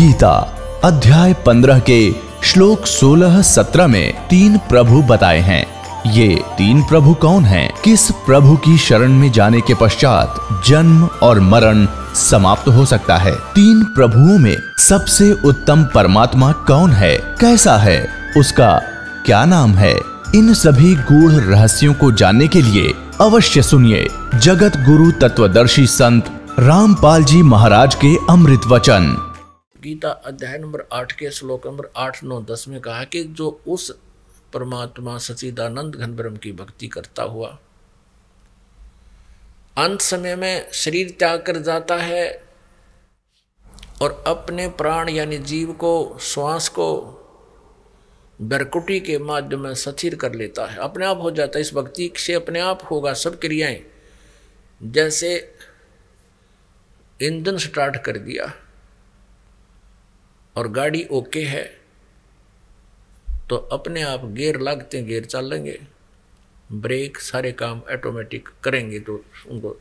गीता अध्याय 15 के श्लोक 16-17 में 3 प्रभु बताए हैं। ये 3 प्रभु कौन हैं? किस प्रभु की शरण में जाने के पश्चात जन्म और मरण समाप्त हो सकता है? 3 प्रभुओं में सबसे उत्तम परमात्मा कौन है? कैसा है? उसका क्या नाम है? इन सभी गूढ़ रहस्यों को जानने के लिए अवश्य सुनिए जगत गुरु तत्वदर्शी संत रामपाल जी महाराज के अमृत वचन। गीता अध्याय नंबर 8 के श्लोक नंबर 8, 9, 10 में कहा कि जो उस परमात्मा सच्चिदानंद घन ब्रह्म की भक्ति करता हुआ अंत समय में शरीर त्याग कर जाता है और अपने प्राण यानी जीव को, श्वास को बरकुटी के माध्यम में स्थिर कर लेता है, अपने आप हो जाता है। इस भक्ति से अपने आप होगा सब क्रियाएं। जैसे इंजन स्टार्ट कर दिया और गाड़ी ओके है तो अपने आप गियर लगते हैं, गियर चलेंगे, ब्रेक सारे काम ऑटोमेटिक करेंगे तो उनको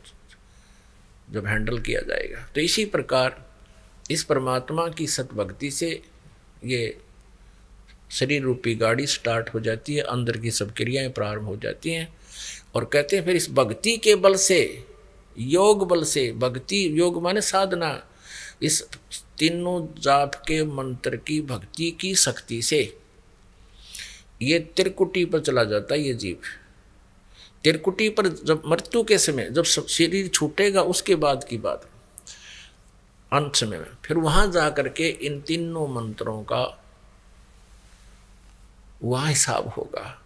जब हैंडल किया जाएगा। तो इसी प्रकार इस परमात्मा की सतभक्ति से ये शरीर रूपी गाड़ी स्टार्ट हो जाती है, अंदर की सब क्रियाएं प्रारंभ हो जाती हैं। और कहते हैं फिर इस भक्ति के बल से, योग बल से, भक्ति योग माने साधना, इस तीनों जाप के मंत्र की भक्ति की शक्ति से ये त्रिकुटी पर चला जाता है। ये जीव त्रिकुटी पर जब मृत्यु के समय जब शरीर छूटेगा उसके बाद की बात, अंत समय में फिर वहां जा करके इन तीनों मंत्रों का वहां हिसाब होगा,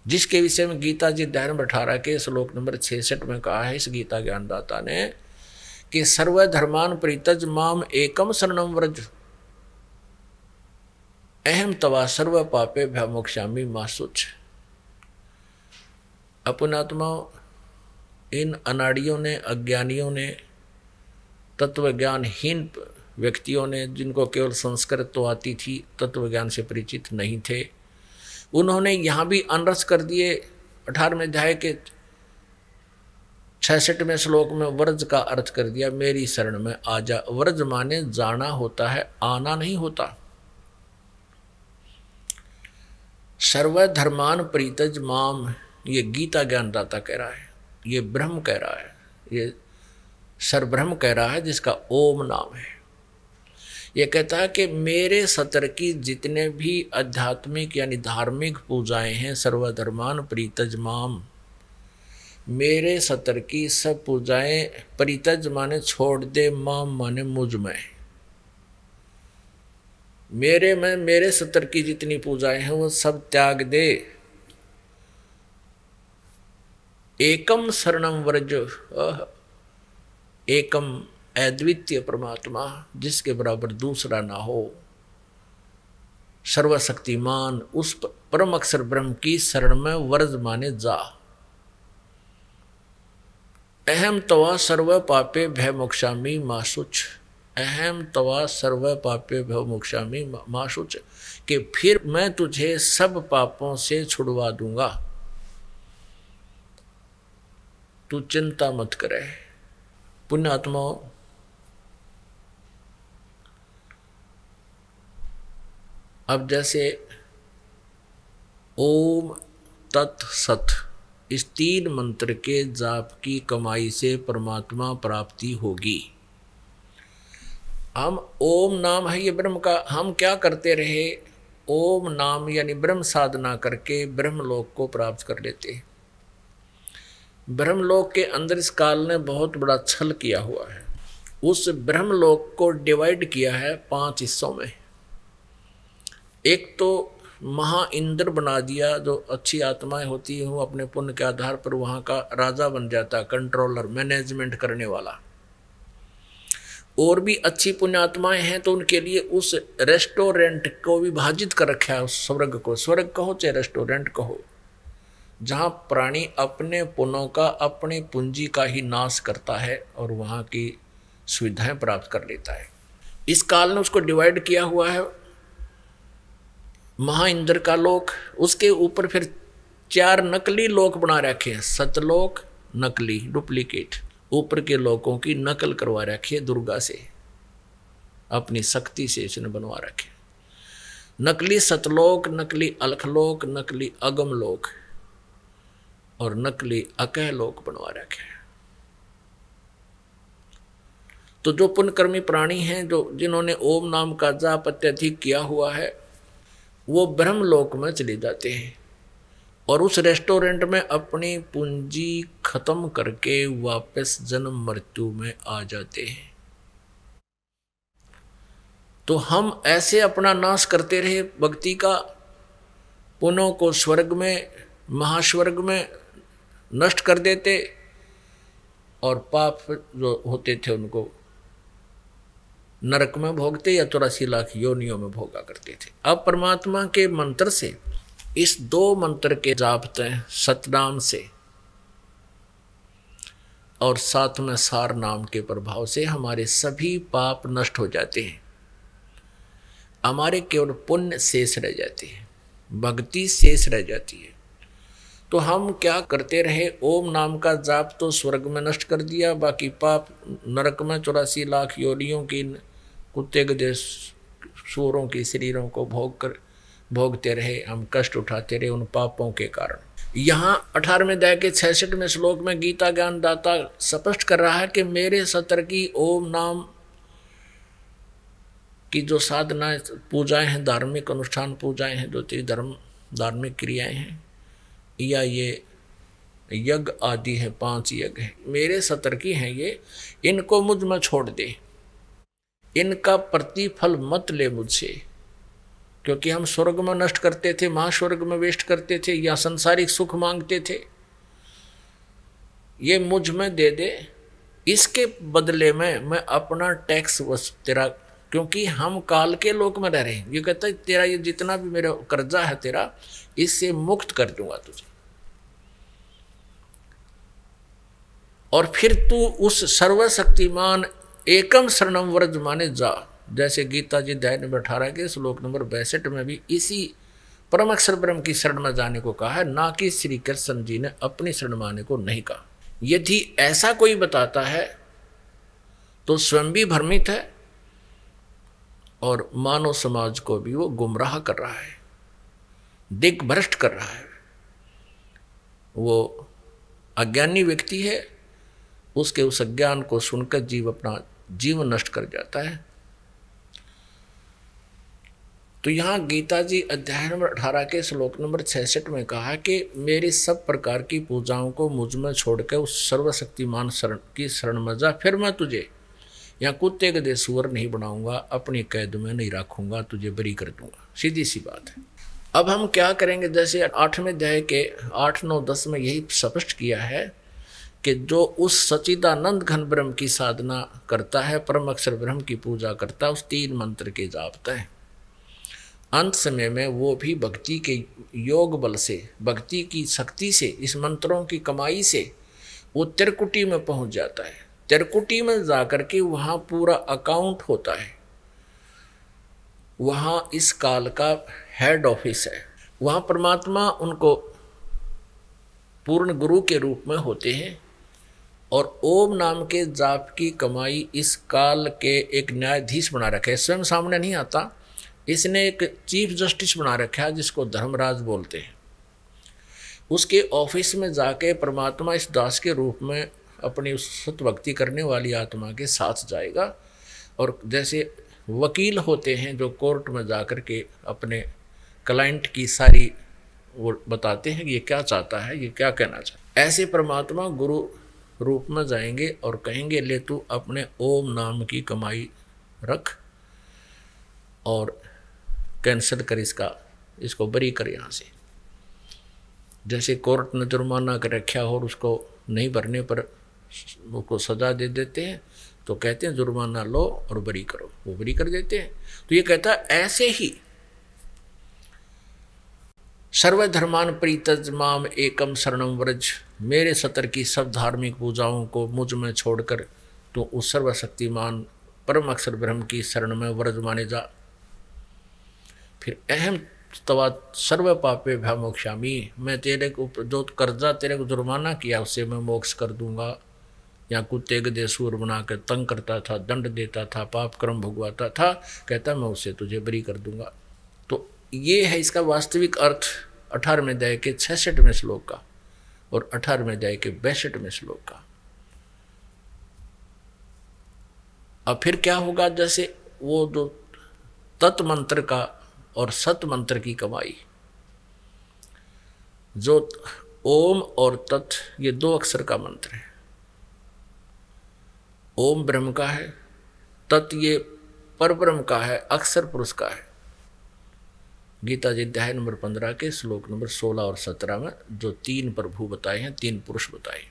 जिसके विषय में गीता जी अध्याय नंबर 18 के श्लोक नंबर 66 में कहा है इस गीता ज्ञानदाता ने कि सर्वधर्मान परित्यज माम एकम शरणम व्रज अहम तवा सर्व पापे भयमोक्षामि मा शुच। अपनात्मा इन अनाड़ियों ने, अज्ञानियों ने, तत्व ज्ञानहीन व्यक्तियों ने, जिनको केवल संस्कृत तो आती थी, तत्व ज्ञान से परिचित नहीं थे, उन्होंने यहाँ भी अनरस कर दिए। 18वें अध्याय के 66वें श्लोक में व्रज का अर्थ कर दिया, मेरी शरण में आ जा। व्रज माने जाना होता है, आना नहीं होता। सर्वधर्मान परित्यज माम, ये गीता ज्ञानदाता कह रहा है, ये ब्रह्म कह रहा है, ये सर्वब्रह्म कह रहा है जिसका ओम नाम है। ये कहता है कि मेरे सतर की जितने भी आध्यात्मिक यानी धार्मिक पूजाएं हैं, सर्वधर्मान परित्यज माम, मेरे सतर की सब पूजाएं, परित्यज माने छोड़ दे, माम माने मुझ में, मेरे में, मेरे सतर की जितनी पूजाएं हैं वो सब त्याग दे। एकम शरणम व्रज, एकम अद्वितीय परमात्मा जिसके बराबर दूसरा ना हो, सर्वशक्तिमान उस परम अक्षर ब्रह्म की शरण में व्रज माने जा। अहम तवा सर्व पापे भय मोक्षामि मा शुच, अहम तवा सर्व पापे भय मोक्षामि मा शुच, कि फिर मैं तुझे सब पापों से छुड़वा दूंगा, तू चिंता मत करे। पुण्यात्माओं, अब जैसे ओम तत् सत, इस 3 मंत्र के जाप की कमाई से परमात्मा प्राप्ति होगी। हम ओम नाम है ये ब्रह्म का, हम क्या करते रहे, ओम नाम यानी ब्रह्म साधना करके ब्रह्मलोक को प्राप्त कर लेते। ब्रह्मलोक के अंदर इस काल ने बहुत बड़ा छल किया हुआ है। उस ब्रह्मलोक को डिवाइड किया है 5 हिस्सों में। एक तो महा इंद्र बना दिया, जो अच्छी आत्माएं होती हैं वो अपने पुण्य के आधार पर वहाँ का राजा बन जाता, कंट्रोलर, मैनेजमेंट करने वाला। और भी अच्छी पुण्य आत्माएं हैं तो उनके लिए उस रेस्टोरेंट को विभाजित कर रखा है, उस स्वर्ग को, स्वर्ग कहो चाहे रेस्टोरेंट कहो, जहाँ प्राणी अपने पुण्यों का, अपनी पूंजी का ही नाश करता है और वहाँ की सुविधाएं प्राप्त कर लेता है। इस काल ने उसको डिवाइड किया हुआ है। महा इंद्र का लोक, उसके ऊपर फिर 4 नकली लोक बना रखे हैं, सतलोक नकली, डुप्लीकेट, ऊपर के लोकों की नकल करवा रखी है दुर्गा से। अपनी शक्ति से इसने बनवा रखे। नकली सतलोक, नकली अलखलोक, नकली अगमलोक और नकली अकहलोक बनवा रखे। तो जो पुण्यकर्मी प्राणी हैं, जो जिन्होंने ओम नाम का जाप अत्यधिक किया हुआ है, वो ब्रह्मलोक में चले जाते हैं और उस रेस्टोरेंट में अपनी पूंजी खत्म करके वापस जन्म मृत्यु में आ जाते हैं। तो हम ऐसे अपना नाश करते रहे भक्ति का, पुण्यों को स्वर्ग में, महास्वर्ग में नष्ट कर देते और पाप जो होते थे उनको नरक में भोगते या 84 लाख योनियों में भोगा करते थे। अब परमात्मा के मंत्र से, इस 2 मंत्र के जापते सतनाम से और साथ में सार नाम के प्रभाव से हमारे सभी पाप नष्ट हो जाते हैं। हमारे केवल पुण्य शेष रह जाते हैं, भक्ति शेष रह जाती है। तो हम क्या करते रहे, ओम नाम का जाप तो स्वर्ग में नष्ट कर दिया, बाकी पाप नरक में 84 लाख योनियों की, कुत्ते गधे सूरों की शरीरों को भोगते रहे, हम कष्ट उठाते रहे उन पापों के कारण। यहाँ 18वें अध्याय के 66वें श्लोक में गीता ज्ञान दाता स्पष्ट कर रहा है कि मेरे सतर की ओम नाम की जो साधना पूजाएं हैं, धार्मिक अनुष्ठान पूजाएं हैं, जो धर्म धार्मिक क्रियाएं हैं, या ये यज्ञ आदि है, 5 यज्ञ है, मेरे सतर की हैं ये, इनको मुझ में छोड़ दे, इनका प्रतिफल मत ले मुझसे, क्योंकि हम स्वर्ग में नष्ट करते थे, महास्वर्ग में वेस्ट करते थे या संसारिक सुख मांगते थे। ये मुझ में दे दे, इसके बदले में मैं अपना टैक्स तेरा, क्योंकि हम काल के लोक में रह रहे हैं। ये कहता है तेरा ये जितना भी मेरा कर्जा है तेरा, इससे मुक्त कर दूंगा तुझे, और फिर तू उस सर्वशक्तिमान एकम शरणम व्रज माने जा। जैसे गीता जी अध्याय नंबर 18 के श्लोक नंबर 62 में भी इसी परम अक्षर ब्रह्म की शरण में जाने को कहा है, ना कि श्री कृष्ण जी ने अपनी शरण माने को नहीं कहा। यदि ऐसा कोई बताता है तो स्वयं भी भ्रमित है और मानव समाज को भी वो गुमराह कर रहा है, दिग्भ्रष्ट कर रहा है। वो अज्ञानी व्यक्ति है, उसके उस अज्ञान को सुनकर जीव अपना जीवन नष्ट कर जाता है। तो यहाँ गीता जी अध्याय नंबर 18 के श्लोक नंबर 66 में कहा कि मेरी सब प्रकार की पूजाओं को मुझ में छोड़कर उस सर्वशक्तिमान शरण की शरण में जा, फिर मैं तुझे यहाँ कुत्ते गधे सूअर नहीं बनाऊंगा, अपनी कैद में नहीं रखूंगा, तुझे बरी कर दूंगा। सीधी सी बात है। अब हम क्या करेंगे, जैसे 8वें अध्याय के 8, 9, 10 में यही स्पष्ट किया है कि जो उस सच्चिदानंद घन ब्रह्म की साधना करता है, परम अक्षर ब्रह्म की पूजा करता है, उस 3 मंत्र के जापता है, अंत समय में वो भी भक्ति के योग बल से, भक्ति की शक्ति से, इस मंत्रों की कमाई से वो त्रिकुटी में पहुंच जाता है। त्रिकुटी में जाकर के वहाँ पूरा अकाउंट होता है, वहाँ इस काल का हेड ऑफिस है, वहाँ परमात्मा उनको पूर्ण गुरु के रूप में होते हैं और ओम नाम के जाप की कमाई इस काल के एक न्यायाधीश बना रखा है। स्वयं सामने नहीं आता, इसने एक चीफ जस्टिस बना रखा है जिसको धर्मराज बोलते हैं। उसके ऑफिस में जाके परमात्मा इस दास के रूप में अपनी उस सतभक्ति करने वाली आत्मा के साथ जाएगा, और जैसे वकील होते हैं जो कोर्ट में जाकर के अपने क्लाइंट की सारी वो बताते हैं कि ये क्या चाहता है, ये क्या कहना चाहता है, ऐसे परमात्मा गुरु रूप में जाएंगे और कहेंगे ले तू अपने ओम नाम की कमाई रख और कैंसिल कर इसको बरी कर यहाँ से। जैसे कोर्ट ने जुर्माना कर रखा हो और उसको नहीं भरने पर उसको सजा दे देते हैं, तो कहते हैं जुर्माना लो और बरी करो, वो बरी कर देते हैं। तो ये कहता है ऐसे ही सर्वधर्मान परित्यज माम एकम शरणम व्रज, मेरे सतर की सब धार्मिक पूजाओं को मुझ में छोड़कर तो उस सर्वशक्तिमान परम अक्षर ब्रह्म की शरण में व्रज माने जा। फिर अहम तवा सर्व पापे भयमोक्षामी, मैं तेरे को जो कर्जा तेरे को जुर्माना किया उससे मैं मोक्ष कर दूंगा, या कुत्ते गधे सूर बना कर तंग करता था, दंड देता था, पाप कर्म भुगवाता था, कहता मैं उससे तुझे बरी कर दूंगा। तो ये है इसका वास्तविक अर्थ 18वें अध्याय के 66वें श्लोक का और 18वें अध्याय के 62वें श्लोक का। अब फिर क्या होगा, जैसे वो जो तत् मंत्र का और सत मंत्र की कमाई, जो ओम और तत् ये 2 अक्षर का मंत्र है। ओम ब्रह्म का है, तत् ये परब्रह्म का है, अक्षर पुरुष का है। गीता जी अध्याय नंबर 15 के श्लोक नंबर 16 और 17 में जो 3 प्रभु बताए हैं, 3 पुरुष बताए,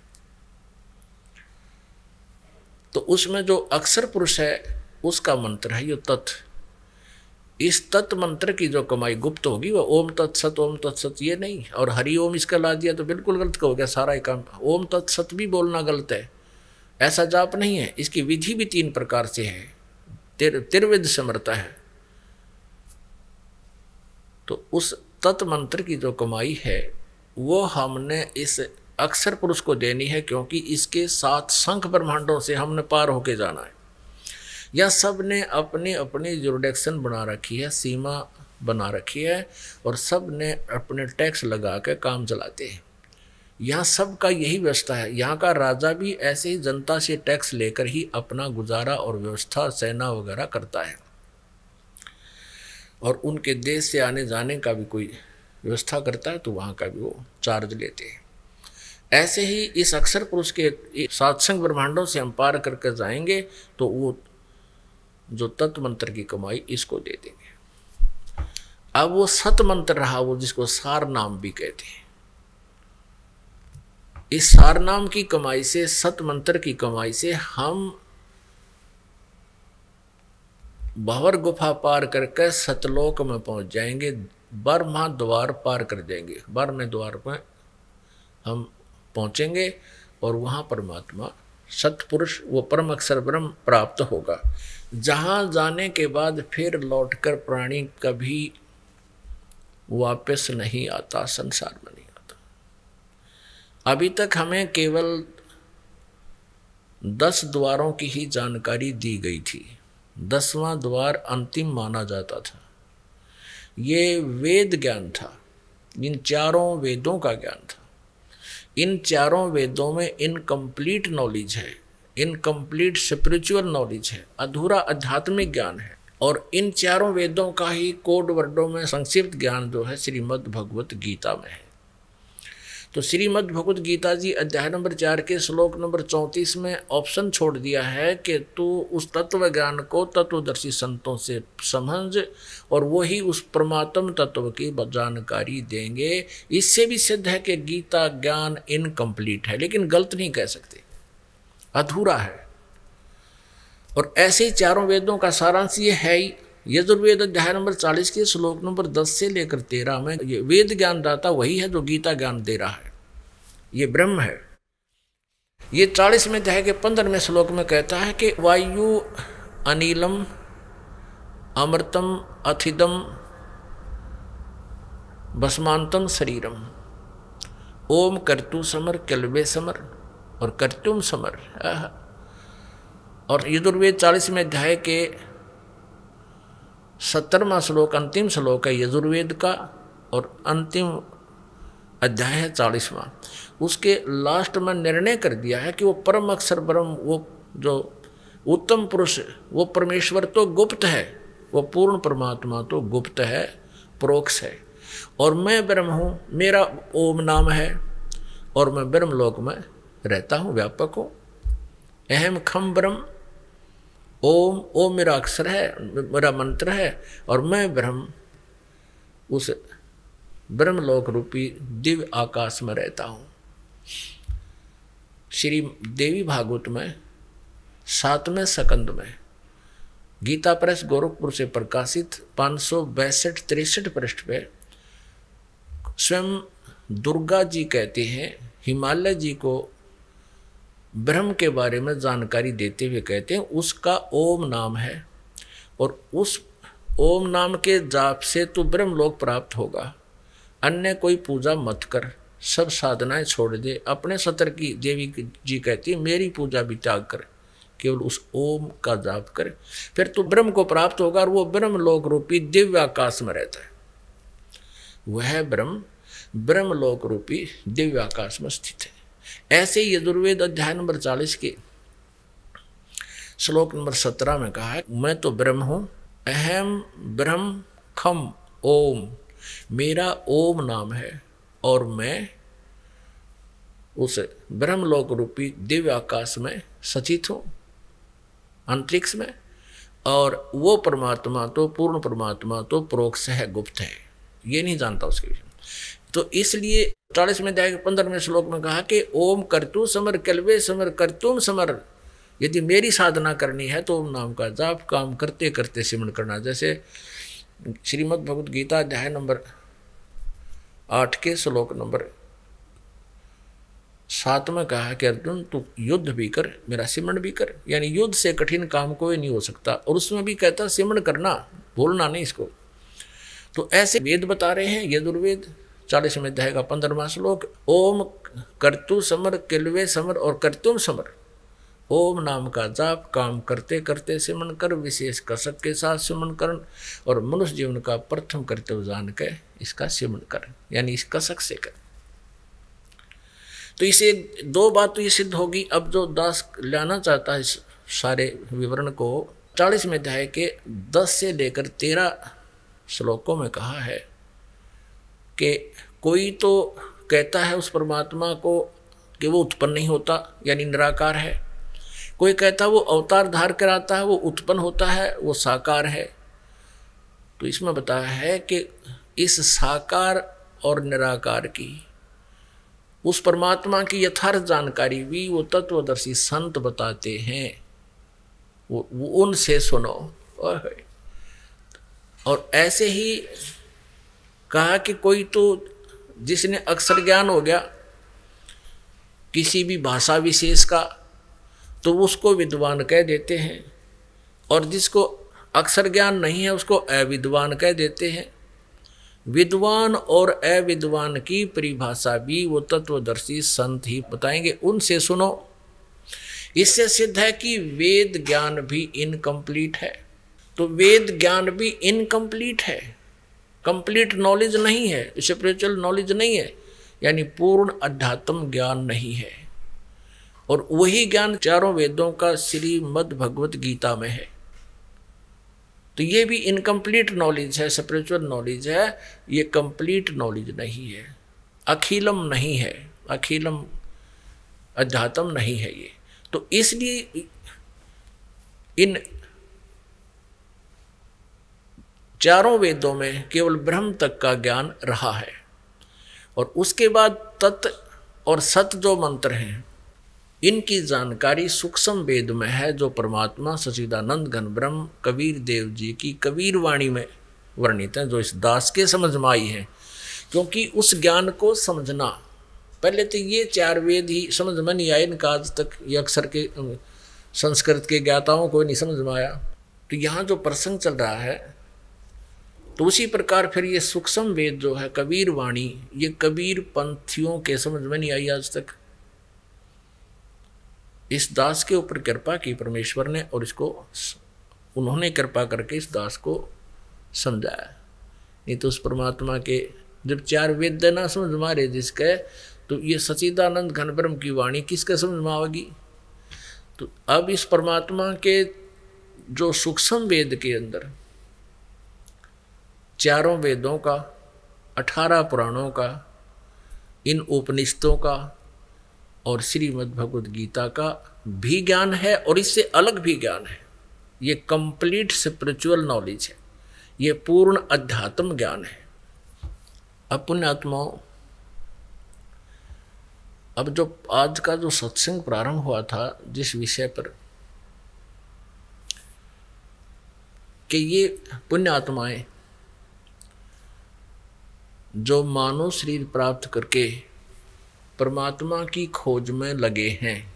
तो उसमें जो अक्षर पुरुष है उसका मंत्र है ये तत्। इस तत् मंत्र की जो कमाई गुप्त होगी वह ओम तत्सत ये नहीं, और हरि ओम इसका ला दिया तो बिल्कुल गलत हो गया सारा ही काम। ओम तत्सत भी बोलना गलत है, ऐसा जाप नहीं है। इसकी विधि भी 3 प्रकार से है, त्रिविध समर्था है। तो उस तत् मंत्र की जो कमाई है वो हमने इस अक्षर पुरुष को देनी है, क्योंकि इसके 7 शंख ब्रह्मांडों से हमने पार होके जाना है। या सब ने अपनी अपनी जुरिडिक्शन बना रखी है, सीमा बना रखी है, और सब ने अपने टैक्स लगा के काम चलाते हैं। यहाँ सब का यही व्यवस्था है। यहाँ का राजा भी ऐसे ही जनता से टैक्स लेकर ही अपना गुजारा और व्यवस्था, सेना वगैरह करता है, और उनके देश से आने जाने का भी कोई व्यवस्था करता है तो वहाँ का भी वो चार्ज लेते हैं। ऐसे ही इस अक्षर पुरुष के 7 शंख ब्रह्मांडों से हम पार करके जाएंगे तो वो जो तत्व मंत्र की कमाई इसको दे देंगे। अब वो सत मंत्र रहा, वो जिसको सार नाम भी कहते हैं, इस सार नाम की कमाई से, सत मंत्र की कमाई से हम भंवर गुफा पार करके सतलोक में पहुंच जाएंगे, 12वां द्वार पार कर जाएंगे, 12वें द्वार पर हम पहुंचेंगे और वहां परमात्मा सतपुरुष वो परम अक्षर ब्रह्म प्राप्त होगा, जहां जाने के बाद फिर लौटकर प्राणी कभी वापस नहीं आता, संसार में नहीं आता। अभी तक हमें केवल 10 द्वारों की ही जानकारी दी गई थी। 10वां द्वार अंतिम माना जाता था। ये वेद ज्ञान था, इन 4 वेदों का ज्ञान था। इन 4 वेदों में इनकम्प्लीट नॉलेज है, इनकम्प्लीट स्पिरिचुअल नॉलेज है, अधूरा आध्यात्मिक ज्ञान है। और इन 4 वेदों का ही कोड वर्डों में संक्षिप्त ज्ञान जो है श्रीमद् भगवत गीता में है। तो श्रीमद् भगवत गीता जी अध्याय नंबर 4 के श्लोक नंबर 34 में ऑप्शन छोड़ दिया है कि तू उस तत्व ज्ञान को तत्वदर्शी संतों से समझ और वही उस परमात्म तत्व की जानकारी देंगे। इससे भी सिद्ध है कि गीता ज्ञान इनकम्प्लीट है, लेकिन गलत नहीं कह सकते, अधूरा है। और ऐसे ही 4 वेदों का सारांश ये है ही। यजुर्वेद अध्याय नंबर 40 के श्लोक नंबर 10 से लेकर 13 में ये वेद ज्ञान दाता वही है जो गीता ज्ञान दे रहा है, ये ब्रह्म है। ये 40वें अध्याय के 15वें श्लोक में कहता है कि वायु अनिलम अमृतम अथिदम भस्मांतम शरीरम ओम कर्तु समर कल्बे समर और कर्तुम समर। और यजुर्वेद 40वें अध्याय के 17वां श्लोक अंतिम श्लोक है यजुर्वेद का, और अंतिम अध्याय है 40वां। उसके लास्ट में निर्णय कर दिया है कि वो परम अक्षर ब्रह्म, वो जो उत्तम पुरुष, वो परमेश्वर तो गुप्त है, वो पूर्ण परमात्मा तो गुप्त है, प्रोक्ष है, और मैं ब्रह्म हूँ, मेरा ओम नाम है, और मैं ब्रह्मलोक में रहता हूँ, व्यापक हूँ। अहम खम ब्रह्म, ओम मेरा अक्षर है, मेरा मंत्र है, और मैं ब्रह्म उस ब्रह्मलोक रूपी दिव्य आकाश में रहता हूँ। श्री देवी भागवत में 7वें स्कंद में गीता प्रेस गोरखपुर से प्रकाशित 562-63 पृष्ठ पे स्वयं दुर्गा जी कहते हैं, हिमालय जी को ब्रह्म के बारे में जानकारी देते हुए कहते हैं उसका ओम नाम है, और उस ओम नाम के जाप से तो ब्रह्मलोक प्राप्त होगा, अन्य कोई पूजा मत कर, सब साधनाएं छोड़ दे, अपने सतर की देवी जी कहती है मेरी पूजा भी त्याग कर, केवल उस ओम का जाप करे, फिर तो ब्रह्म को प्राप्त होगा और वो ब्रह्म लोक रूपी दिव्य आकाश में रहता है। वह ब्रह्म लोक रूपी दिव्य आकाश में स्थित है। ऐसे ही यजुर्वेद अध्याय नंबर 40 के श्लोक नंबर 17 में कहा है, मैं तो ब्रह्म हूं, अहम ब्रह्म खम ओम, मेरा ओम नाम है और मैं उस ब्रह्मलोक रूपी दिव्य आकाश में सचित हूं, अंतरिक्ष में। और वो परमात्मा तो पूर्ण परमात्मा तो परोक्ष है, गुप्त है, ये नहीं जानता उसके विषय में। तो इसलिए 40वें अध्याय के 15वें श्लोक में कहा कि ओम करतु समर कलवे समर करतुम समर, यदि मेरी साधना करनी है तो ओम नाम का जाप काम करते करते सिमरण करना। जैसे श्रीमद् भगवद गीता अध्याय नंबर 8 के श्लोक नंबर 7 में कहा कि अर्जुन तू युद्ध भी कर, मेरा सिमरण भी कर, यानी युद्ध से कठिन काम कोई नहीं हो सकता। और उसमें भी कहता सिमरण करना, भूलना नहीं इसको। तो ऐसे वेद बता रहे हैं, यजुर्वेद 40वें अध्याय का 15वां श्लोक, ओम कर्तु समर किलवे समर और कर्तुम समर, ओम नाम का जाप काम करते करते सिमरण कर, विशेष कसक के साथ सिमरण कर और मनुष्य जीवन का प्रथम कर्तव्य जान के इसका सिमरण कर, यानी इस कसक से कर। तो इसे दो बात तो ये सिद्ध होगी। अब जो दास लाना चाहता है इस सारे विवरण को, 40वें अध्याय के 10 से लेकर 13 श्लोकों में कहा है कि कोई तो कहता है उस परमात्मा को कि वो उत्पन्न नहीं होता, यानी निराकार है। कोई कहता है वो अवतार धार कर आता है, वो उत्पन्न होता है, वो साकार है। तो इसमें बताया है कि इस साकार और निराकार की, उस परमात्मा की यथार्थ जानकारी भी वो तत्वदर्शी संत बताते हैं, वो उनसे सुनो। और ऐसे ही कहा कि कोई तो जिसने अक्षर ज्ञान हो गया किसी भी भाषा विशेष का, तो उसको विद्वान कह देते हैं, और जिसको अक्षर ज्ञान नहीं है उसको अविद्वान कह देते हैं। विद्वान और अविद्वान की परिभाषा भी वो तत्वदर्शी संत ही बताएंगे, उनसे सुनो। इससे सिद्ध है कि वेद ज्ञान भी इनकम्प्लीट है। तो वेद ज्ञान भी इनकम्प्लीट है, कंप्लीट नॉलेज नहीं है, स्पिरिचुअल नॉलेज नहीं है, यानी पूर्ण अध्यात्म ज्ञान नहीं है। और वही ज्ञान चारों वेदों का श्रीमद् भगवत गीता में है। तो ये भी इनकम्प्लीट नॉलेज है, स्पिरिचुअल नॉलेज है, ये कंप्लीट नॉलेज नहीं है, अखिलम नहीं है, अखिलम अध्यात्म नहीं है ये। तो इसलिए इन चारों वेदों में केवल ब्रह्म तक का ज्ञान रहा है, और उसके बाद तत् और सत जो मंत्र हैं इनकी जानकारी सूक्ष्म वेद में है, जो परमात्मा सच्चिदानंद घन ब्रह्म कबीर देव जी की कबीर वाणी में वर्णित है, जो इस दास के समझ में आई है। क्योंकि उस ज्ञान को समझना, पहले तो ये 4 वेद ही समझ में नहीं आए, इनका आज तक ये अक्षर के संस्कृत के ज्ञाताओं को नहीं समझ में आया। तो यहाँ जो प्रसंग चल रहा है, तो उसी प्रकार फिर ये सूक्ष्म वेद जो है कबीर वाणी, ये कबीर पंथियों के समझ में नहीं आई आज तक। इस दास के ऊपर कृपा की परमेश्वर ने, और इसको उन्होंने कृपा करके इस दास को समझाया। नहीं तो उस परमात्मा के जब 4 वेद ना समझ में आ रहे जिसके, तो ये सच्चिदानंद घन ब्रह्म की वाणी किसके समझ में आवेगी। तो अब इस परमात्मा के जो सूक्ष्म वेद के अंदर 4 वेदों का, 18 पुराणों का, इन उपनिषदों का और श्रीमद् भगवद गीता का भी ज्ञान है, और इससे अलग भी ज्ञान है। ये कंप्लीट स्पिरिचुअल नॉलेज है, ये पूर्ण अध्यात्म ज्ञान है। अब पुण्यात्माओं, अब जो आज का जो सत्संग प्रारंभ हुआ था जिस विषय पर कि ये पुण्यात्माएं जो मानव शरीर प्राप्त करके परमात्मा की खोज में लगे हैं,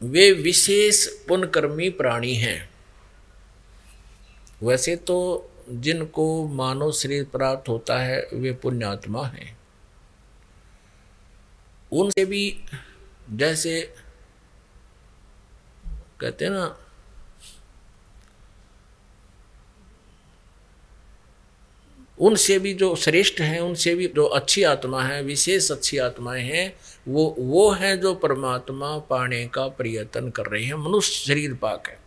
वे विशेष पुण्यकर्मी प्राणी हैं। वैसे तो जिनको मानव शरीर प्राप्त होता है वे पुण्यात्मा हैं, उनसे भी जैसे कहते हैं ना, उनसे भी जो श्रेष्ठ हैं, उनसे भी जो अच्छी आत्मा है, विशेष अच्छी आत्माएं हैं, वो हैं जो परमात्मा पाने का प्रयत्न कर रहे हैं। मनुष्य शरीर पाक है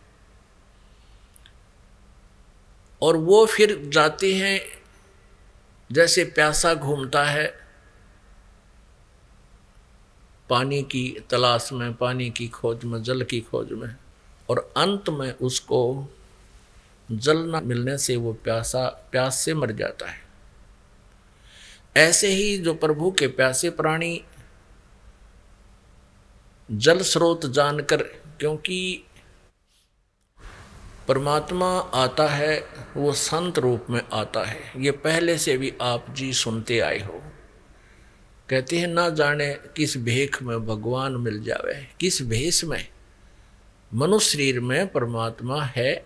और वो फिर जाते हैं, जैसे प्यासा घूमता है पानी की तलाश में, पानी की खोज में, जल की खोज में, और अंत में उसको जल न मिलने से वो प्यास से मर जाता है। ऐसे ही जो प्रभु के प्यासे प्राणी जल स्रोत जानकर, क्योंकि परमात्मा आता है वो संत रूप में आता है, ये पहले से भी आप जी सुनते आए हो। कहते हैं ना जाने किस भेख में भगवान मिल जावे, किस भेष में। मनुष्य शरीर में परमात्मा है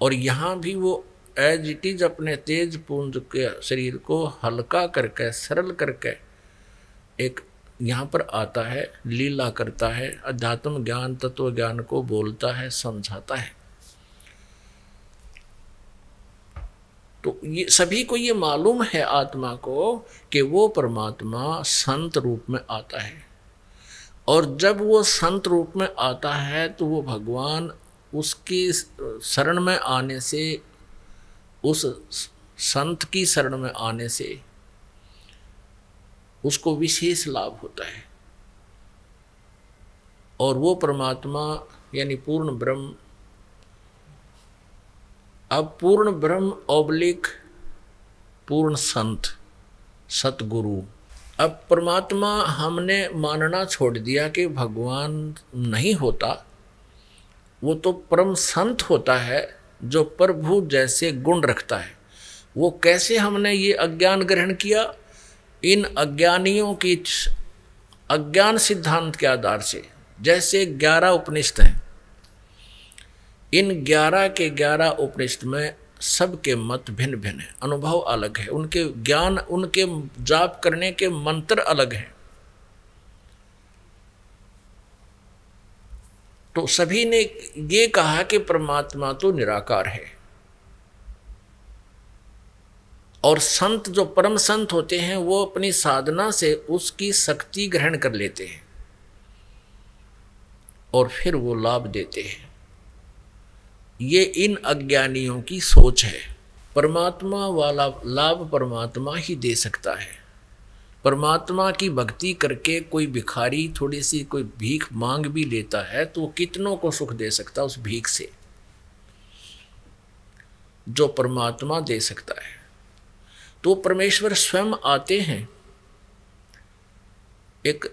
और यहाँ भी वो एज इट इज अपने तेज पुंज के शरीर को हल्का करके, सरल करके एक यहाँ पर आता है, लीला करता है, अध्यात्म ज्ञान, तत्व ज्ञान को बोलता है, समझाता है। तो ये सभी को ये मालूम है आत्मा को कि वो परमात्मा संत रूप में आता है, और जब वो संत रूप में आता है तो वो भगवान उसकी शरण में आने से, उस संत की शरण में आने से उसको विशेष लाभ होता है। और वो परमात्मा यानी पूर्ण ब्रह्म, अब पूर्ण ब्रह्म ऑब्लिक पूर्ण संत, सतगुरु। अब परमात्मा हमने मानना छोड़ दिया कि भगवान नहीं होता, वो तो परम संत होता है जो प्रभु जैसे गुण रखता है। वो कैसे हमने ये अज्ञान ग्रहण किया? इन अज्ञानियों की अज्ञान सिद्धांत के आधार से। जैसे 11 उपनिषद हैं, इन 11 के 11 उपनिषद में सबके मत भिन्न भिन्न हैं, अनुभव अलग है, उनके ज्ञान, उनके जाप करने के मंत्र अलग हैं। तो सभी ने ये कहा कि परमात्मा तो निराकार है, और संत जो परम संत होते हैं वो अपनी साधना से उसकी शक्ति ग्रहण कर लेते हैं और फिर वो लाभ देते हैं। ये इन अज्ञानियों की सोच है। परमात्मा वाला लाभ परमात्मा ही दे सकता है। परमात्मा की भक्ति करके कोई भिखारी थोड़ी सी कोई भीख मांग भी लेता है तो वो कितनों को सुख दे सकता है उस भीख से, जो परमात्मा दे सकता है। तो परमेश्वर स्वयं आते हैं, एक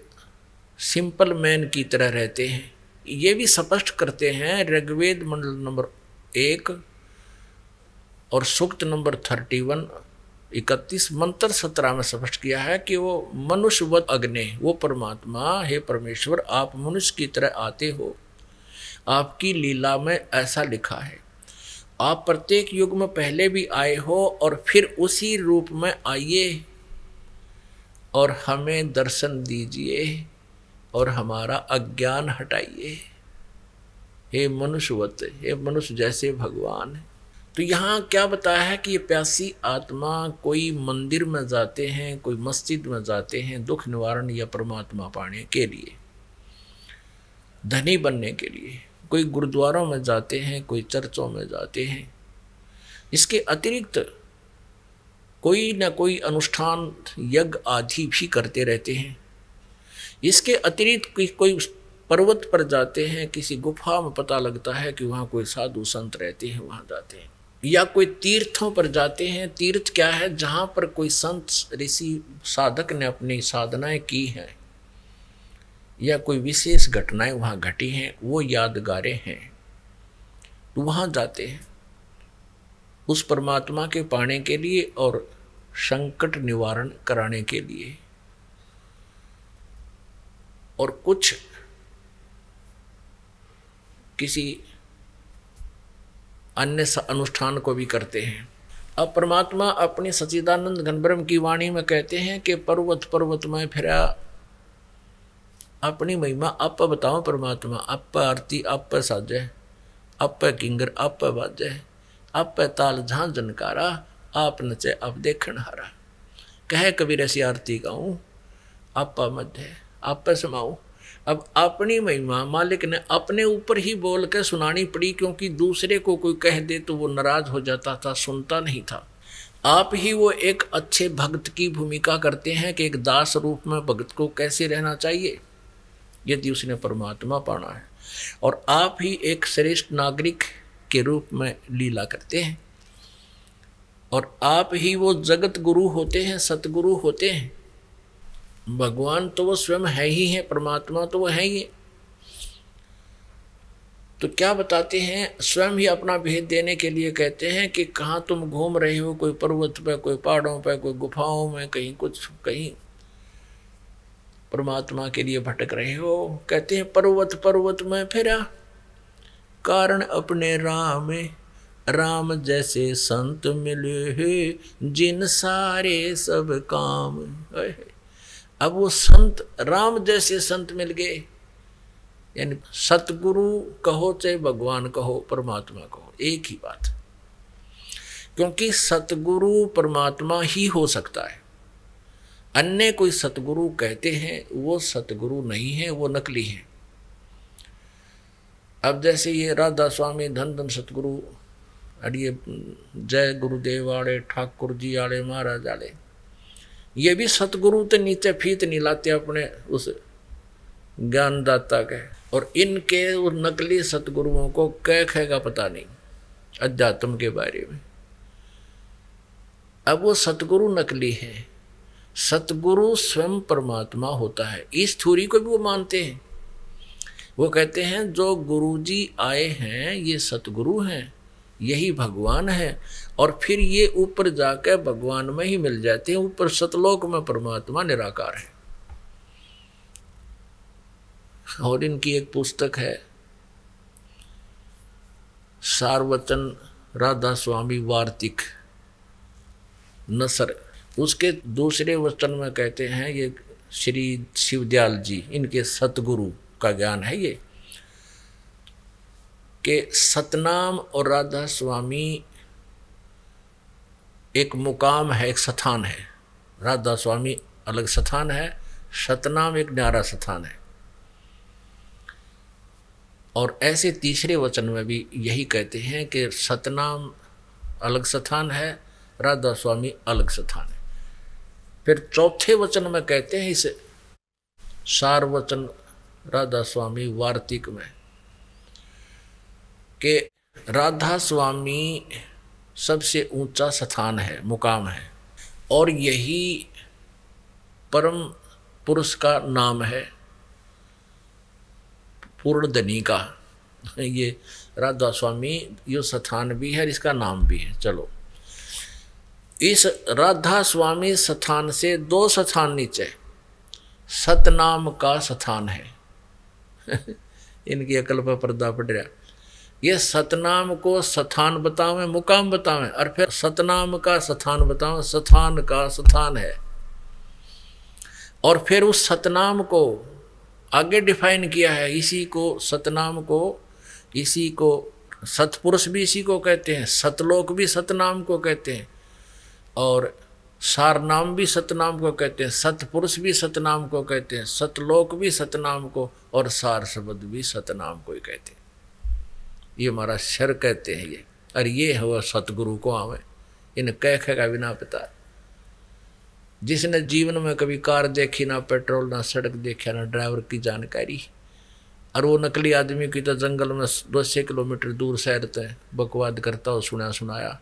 सिंपल मैन की तरह रहते हैं। ये भी स्पष्ट करते हैं ऋग्वेद मंडल नंबर 1 और सूक्त नंबर 31 मंत्र 17 में स्पष्ट किया है कि वो मनुष्यवत अग्नि, वो परमात्मा, हे परमेश्वर आप मनुष्य की तरह आते हो, आपकी लीला में ऐसा लिखा है। आप प्रत्येक युग में पहले भी आए हो और फिर उसी रूप में आइए और हमें दर्शन दीजिए और हमारा अज्ञान हटाइए, हे मनुष्यवत, हे मनुष्य जैसे भगवान है। तो यहाँ क्या बताया है कि ये प्यासी आत्मा कोई मंदिर में जाते हैं, कोई मस्जिद में जाते हैं दुख निवारण या परमात्मा पाने के लिए, धनी बनने के लिए, कोई गुरुद्वारों में जाते हैं, कोई चर्चों में जाते हैं। इसके अतिरिक्त कोई न कोई अनुष्ठान यज्ञ आदि भी करते रहते हैं। इसके अतिरिक्त कोई पर्वत पर जाते हैं, किसी गुफा में पता लगता है कि वहाँ कोई साधु संत रहते हैं, वहाँ जाते हैं। या कोई तीर्थों पर जाते हैं। तीर्थ क्या है? जहाँ पर कोई संत ऋषि साधक ने अपनी साधनाएं की हैं या कोई विशेष घटनाएं वहाँ घटी हैं, वो यादगारें हैं, तो वहाँ जाते हैं उस परमात्मा के पाने के लिए और संकट निवारण कराने के लिए। और कुछ किसी अन्य अनुष्ठान को भी करते हैं। अब परमात्मा अपनी सच्चिदानंद घन ब्रह्म की वाणी में कहते हैं कि पर्वत पर्वत में फिरा, अपनी महिमा आप बताओ परमात्मा, आप आरती, आप साजे, आप किंगर, आप बाजे, आप ताल झां जनकारा, आप नचे अब देखन हारा। कहे कबीर ऐसी आरती गाऊं, आप मध्य आप समाऊं। अब अपनी महिमा मालिक ने अपने ऊपर ही बोल के सुनानी पड़ी, क्योंकि दूसरे को कोई कह दे तो वो नाराज हो जाता था, सुनता नहीं था। आप ही वो एक अच्छे भक्त की भूमिका करते हैं कि एक दास रूप में भक्त को कैसे रहना चाहिए यदि उसने परमात्मा पाना है, और आप ही एक श्रेष्ठ नागरिक के रूप में लीला करते हैं, और आप ही वो जगत गुरु होते हैं, सतगुरु होते हैं। भगवान तो वो स्वयं है ही है, परमात्मा तो वो है ही है। तो क्या बताते हैं, स्वयं ही अपना भेद देने के लिए कहते हैं कि कहाँ तुम घूम रहे हो, कोई पर्वत पे, कोई पहाड़ों पे, कोई गुफाओं में, कहीं कुछ, कहीं परमात्मा के लिए भटक रहे हो। कहते हैं पर्वत पर्वत में फिरा, कारण अपने राम में, राम जैसे संत मिले हैं, जिन सारे सब काम। अब वो संत, राम जैसे संत मिल गए, यानी सतगुरु कहो चाहे भगवान कहो, परमात्मा कहो, एक ही बात। क्योंकि सतगुरु परमात्मा ही हो सकता है, अन्य कोई सतगुरु कहते हैं वो सतगुरु नहीं है, वो नकली है। अब जैसे ये राधा स्वामी धन धन सतगुरु, अड़िए जय गुरुदेव आड़े, ठाकुर जी आड़े, महाराज आड़े, ये भी सतगुरु तो नीचे फीत नहीं लाते अपने उस ज्ञानदाता के, और इनके उस नकली सतगुरुओं को क्या कहेगा पता नहीं अध्यात्म के बारे में। अब वो सतगुरु नकली है, सतगुरु स्वयं परमात्मा होता है। इस थ्योरी को भी वो मानते हैं। वो कहते हैं जो गुरुजी आए हैं ये सतगुरु हैं, यही भगवान है, और फिर ये ऊपर जाकर भगवान में ही मिल जाते हैं। ऊपर सतलोक में परमात्मा निराकार है। और इनकी एक पुस्तक है सारवचन राधा स्वामी वार्तिक नसर, उसके दूसरे वचन में कहते हैं, ये श्री शिवदयाल जी, इनके सतगुरु का ज्ञान है ये, कि सतनाम और राधा स्वामी एक मुकाम है, एक स्थान है। राधा स्वामी अलग स्थान है, सतनाम एक न्यारा स्थान है। और ऐसे तीसरे वचन में भी यही कहते हैं कि सतनाम अलग स्थान है, राधा स्वामी अलग स्थान है। फिर चौथे वचन में कहते हैं इसे सारवचन राधा स्वामी वार्तिक में, कि राधा स्वामी सबसे ऊंचा स्थान है, मुकाम है, और यही परम पुरुष का नाम है, पूर्ण धनी का। ये राधा स्वामी यो स्थान भी है, इसका नाम भी है। चलो, इस राधा स्वामी स्थान से 2 स्थान नीचे सतनाम का स्थान है। इनकी अकल पर पर्दा पड़ रहा। ये सतनाम को स्थान बतावें, मुकाम बतावें, और फिर सतनाम का स्थान बतावें, स्थान का स्थान है। और फिर उस सतनाम को आगे डिफाइन किया है, इसी को सतनाम को, इसी को सतपुरुष भी इसी को कहते हैं, सतलोक भी सतनाम को कहते हैं, और सारनाम भी सतनाम को कहते हैं, सतपुरुष भी सतनाम को कहते हैं, सतलोक भी सतनाम को, और सार शब्द भी सतनाम को ही कहते हैं। ये हमारा शर कहते हैं ये। और ये हुआ सतगुरु को आवे, इन कह का बिना पता। जिसने जीवन में कभी कार देखी ना, पेट्रोल ना, सड़क देखा ना, ड्राइवर की जानकारी, और वो नकली आदमी की तो जंगल में 200 किलोमीटर दूर से रहते हैं, बकवाद करता हो सुनाया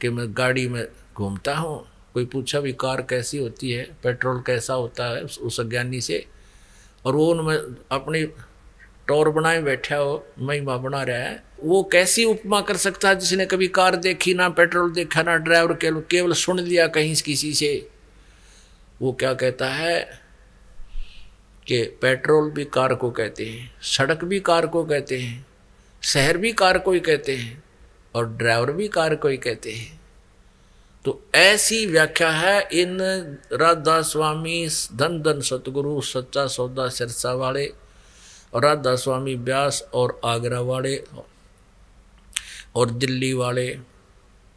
कि मैं गाड़ी में घूमता हूँ। कोई पूछा भी कार कैसी होती है, पेट्रोल कैसा होता है उस अज्ञानी से, और वो उनमें अपनी टोर बनाए बैठा हो, महिमा बना रहा है। वो कैसी उपमा कर सकता है जिसने कभी कार देखी ना, पेट्रोल देखा ना, ड्राइवर केवल सुन लिया कहीं किसी से। वो क्या कहता है कि पेट्रोल भी कार को कहते हैं, सड़क भी कार को कहते हैं, शहर भी कार को ही कहते हैं, और ड्राइवर भी कार को ही कहते हैं। तो ऐसी व्याख्या है इन राधा स्वामी धन धन सतगुरु सच्चा सौदा सिरसा वाले और राधा स्वामी व्यास और आगरा वाले और दिल्ली वाले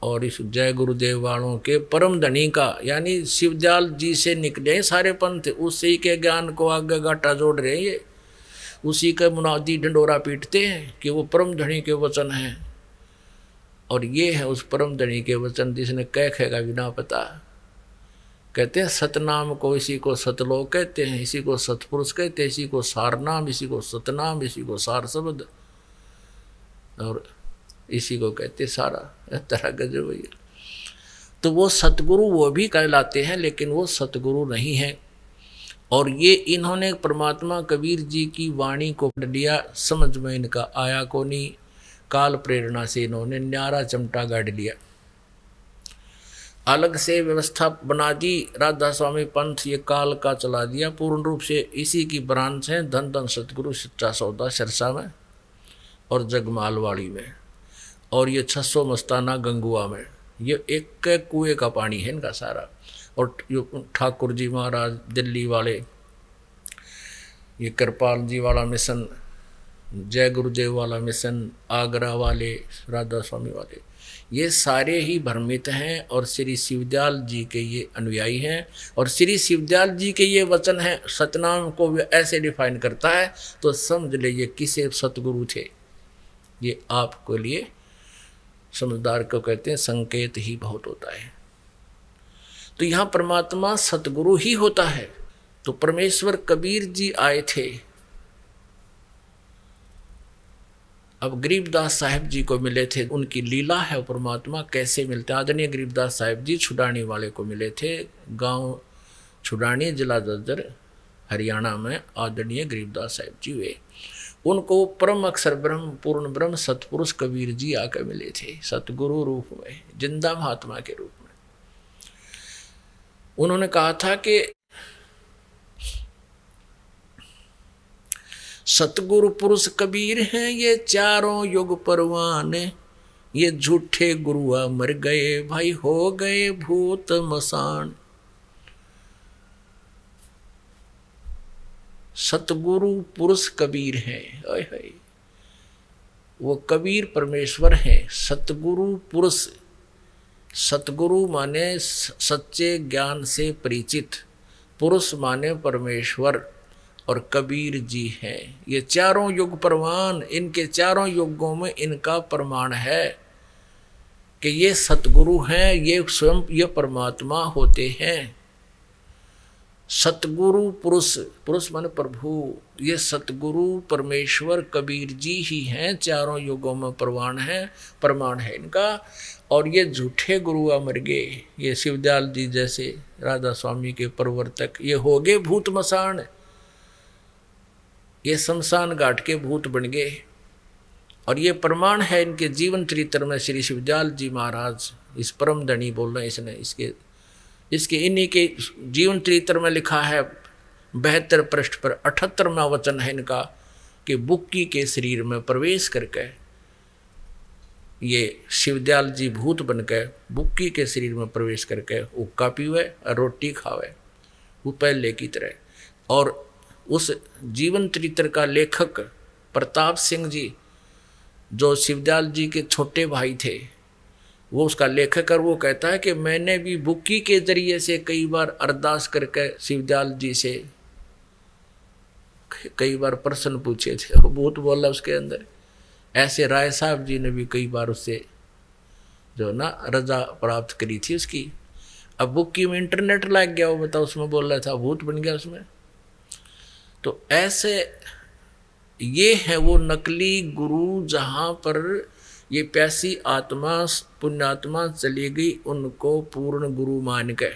और इस जय गुरुदेव वालों के परम धनी का, यानी शिवदयाल जी से निकले सारे पंथ, उसी के ज्ञान को आगे गाटा जोड़ रहे हैं, ये उसी का मुनादी डंडोरा पीटते हैं कि वो परम धनी के वचन हैं। और ये है उस परम धनी के वचन जिसने कह खेगा बिना पता। कहते हैं सतनाम को इसी को सतलोक कहते हैं, इसी को सतपुरुष कहते हैं, इसी को सारनाम, इसी को सतनाम, इसी को सार शब्द, और इसी को कहते सारा तरह गजब भैया। तो वो सतगुरु वो भी कहलाते हैं, लेकिन वो सतगुरु नहीं है। और ये इन्होंने परमात्मा कबीर जी की वाणी को पढ़ लिया, समझ में इनका आया को नहीं, काल प्रेरणा से इन्होंने न्यारा चमटा गाड़ लिया, अलग से व्यवस्था बना दी। राधा स्वामी पंथ ये काल का चला दिया पूर्ण रूप से। इसी की ब्रांच है धन धन सतगुरु सच्चा सौदा सिरसा में और जगमालवाड़ी में, और ये 600 मस्ताना गंगुआ में। ये एक कुएं का पानी है इनका सारा। और ठाकुर जी महाराज दिल्ली वाले, ये कृपाल जी वाला मिशन, जय गुरुदेव वाला मिशन, आगरा वाले, राधा स्वामी वाले, ये सारे ही भ्रमित हैं और श्री शिवदयाल जी के ये अनुयायी हैं। और श्री शिवदयाल जी के ये वचन हैं, सतनाम को ऐसे डिफाइन करता है, तो समझ लीजिए किसे सतगुरु थे। ये आपके लिए समझदार को कहते हैं संकेत ही बहुत होता है। तो यहाँ परमात्मा सतगुरु ही होता है। तो परमेश्वर कबीर जी आए थे, अब गरीबदास साहिब जी को मिले थे, उनकी लीला है परमात्मा कैसे मिलते। आदरणीय गरीबदास साहिब जी छुड़ानी वाले को मिले थे, गांव छुड़ानी जिला जज्जर हरियाणा में आदरणीय गरीबदास साहिब जी हुए। उनको परम अक्षर ब्रह्म पूर्ण ब्रह्म सतपुरुष कबीर जी आकर मिले थे, सतगुरु रूप में, जिंदा महात्मा के रूप में। उन्होंने कहा था कि सतगुरु पुरुष कबीर हैं ये चारों युग परवान, ये झूठे गुरुआ मर गए भाई हो गए भूत मसान। सतगुरु पुरुष कबीर हैं, वो कबीर परमेश्वर हैं। सतगुरु पुरुष, सतगुरु माने सच्चे ज्ञान से परिचित, पुरुष माने परमेश्वर, और कबीर जी हैं ये चारों युग परवान। इनके चारों युगों में इनका प्रमाण है कि ये सतगुरु हैं, ये स्वयं ये परमात्मा होते हैं। सतगुरु पुरुष, पुरुष माने प्रभु, ये सतगुरु परमेश्वर कबीर जी ही हैं, चारों युगों में प्रमाण है इनका। और ये झूठे गुरु अमर गए, ये शिवदयाल जी जैसे राधा स्वामी के प्रवर्तक, ये हो गए भूत मसान, ये शमशान घाट के भूत बन गए। और ये प्रमाण है इनके जीवन चरित्र में। श्री शिवदयाल जी महाराज इस परम धनी बोल रहे हैं, इसने इसके इन्हीं के जीवन चरित्र में लिखा है 72 पृष्ठ पर 78वां वचन है इनका कि बुक्की के शरीर में प्रवेश करके ये शिवदयाल जी भूत बनकर बुक्की के शरीर में प्रवेश करके हुक्का पीवे और रोटी खावे, वो पहले की तरह। और उस जीवन चरित्र का लेखक प्रताप सिंह जी, जो शिवदयाल जी के छोटे भाई थे, वो उसका लेखक, और वो कहता है कि मैंने भी बुक्की के जरिए से कई बार अरदास करके शिवदयाल जी से कई बार प्रश्न पूछे थे, वो भूत बोला उसके अंदर। ऐसे राय साहब जी ने भी कई बार उससे जो ना रजा प्राप्त करी थी उसकी। अब बुक्की में इंटरनेट लग गया, वो बताओ, उसमें बोल रहा था, भूत बन गया उसमें। तो ऐसे ये है वो नकली गुरु, जहाँ पर ये प्यासी आत्मा पुण्यात्मा चली गई, उनको पूर्ण गुरु मान के,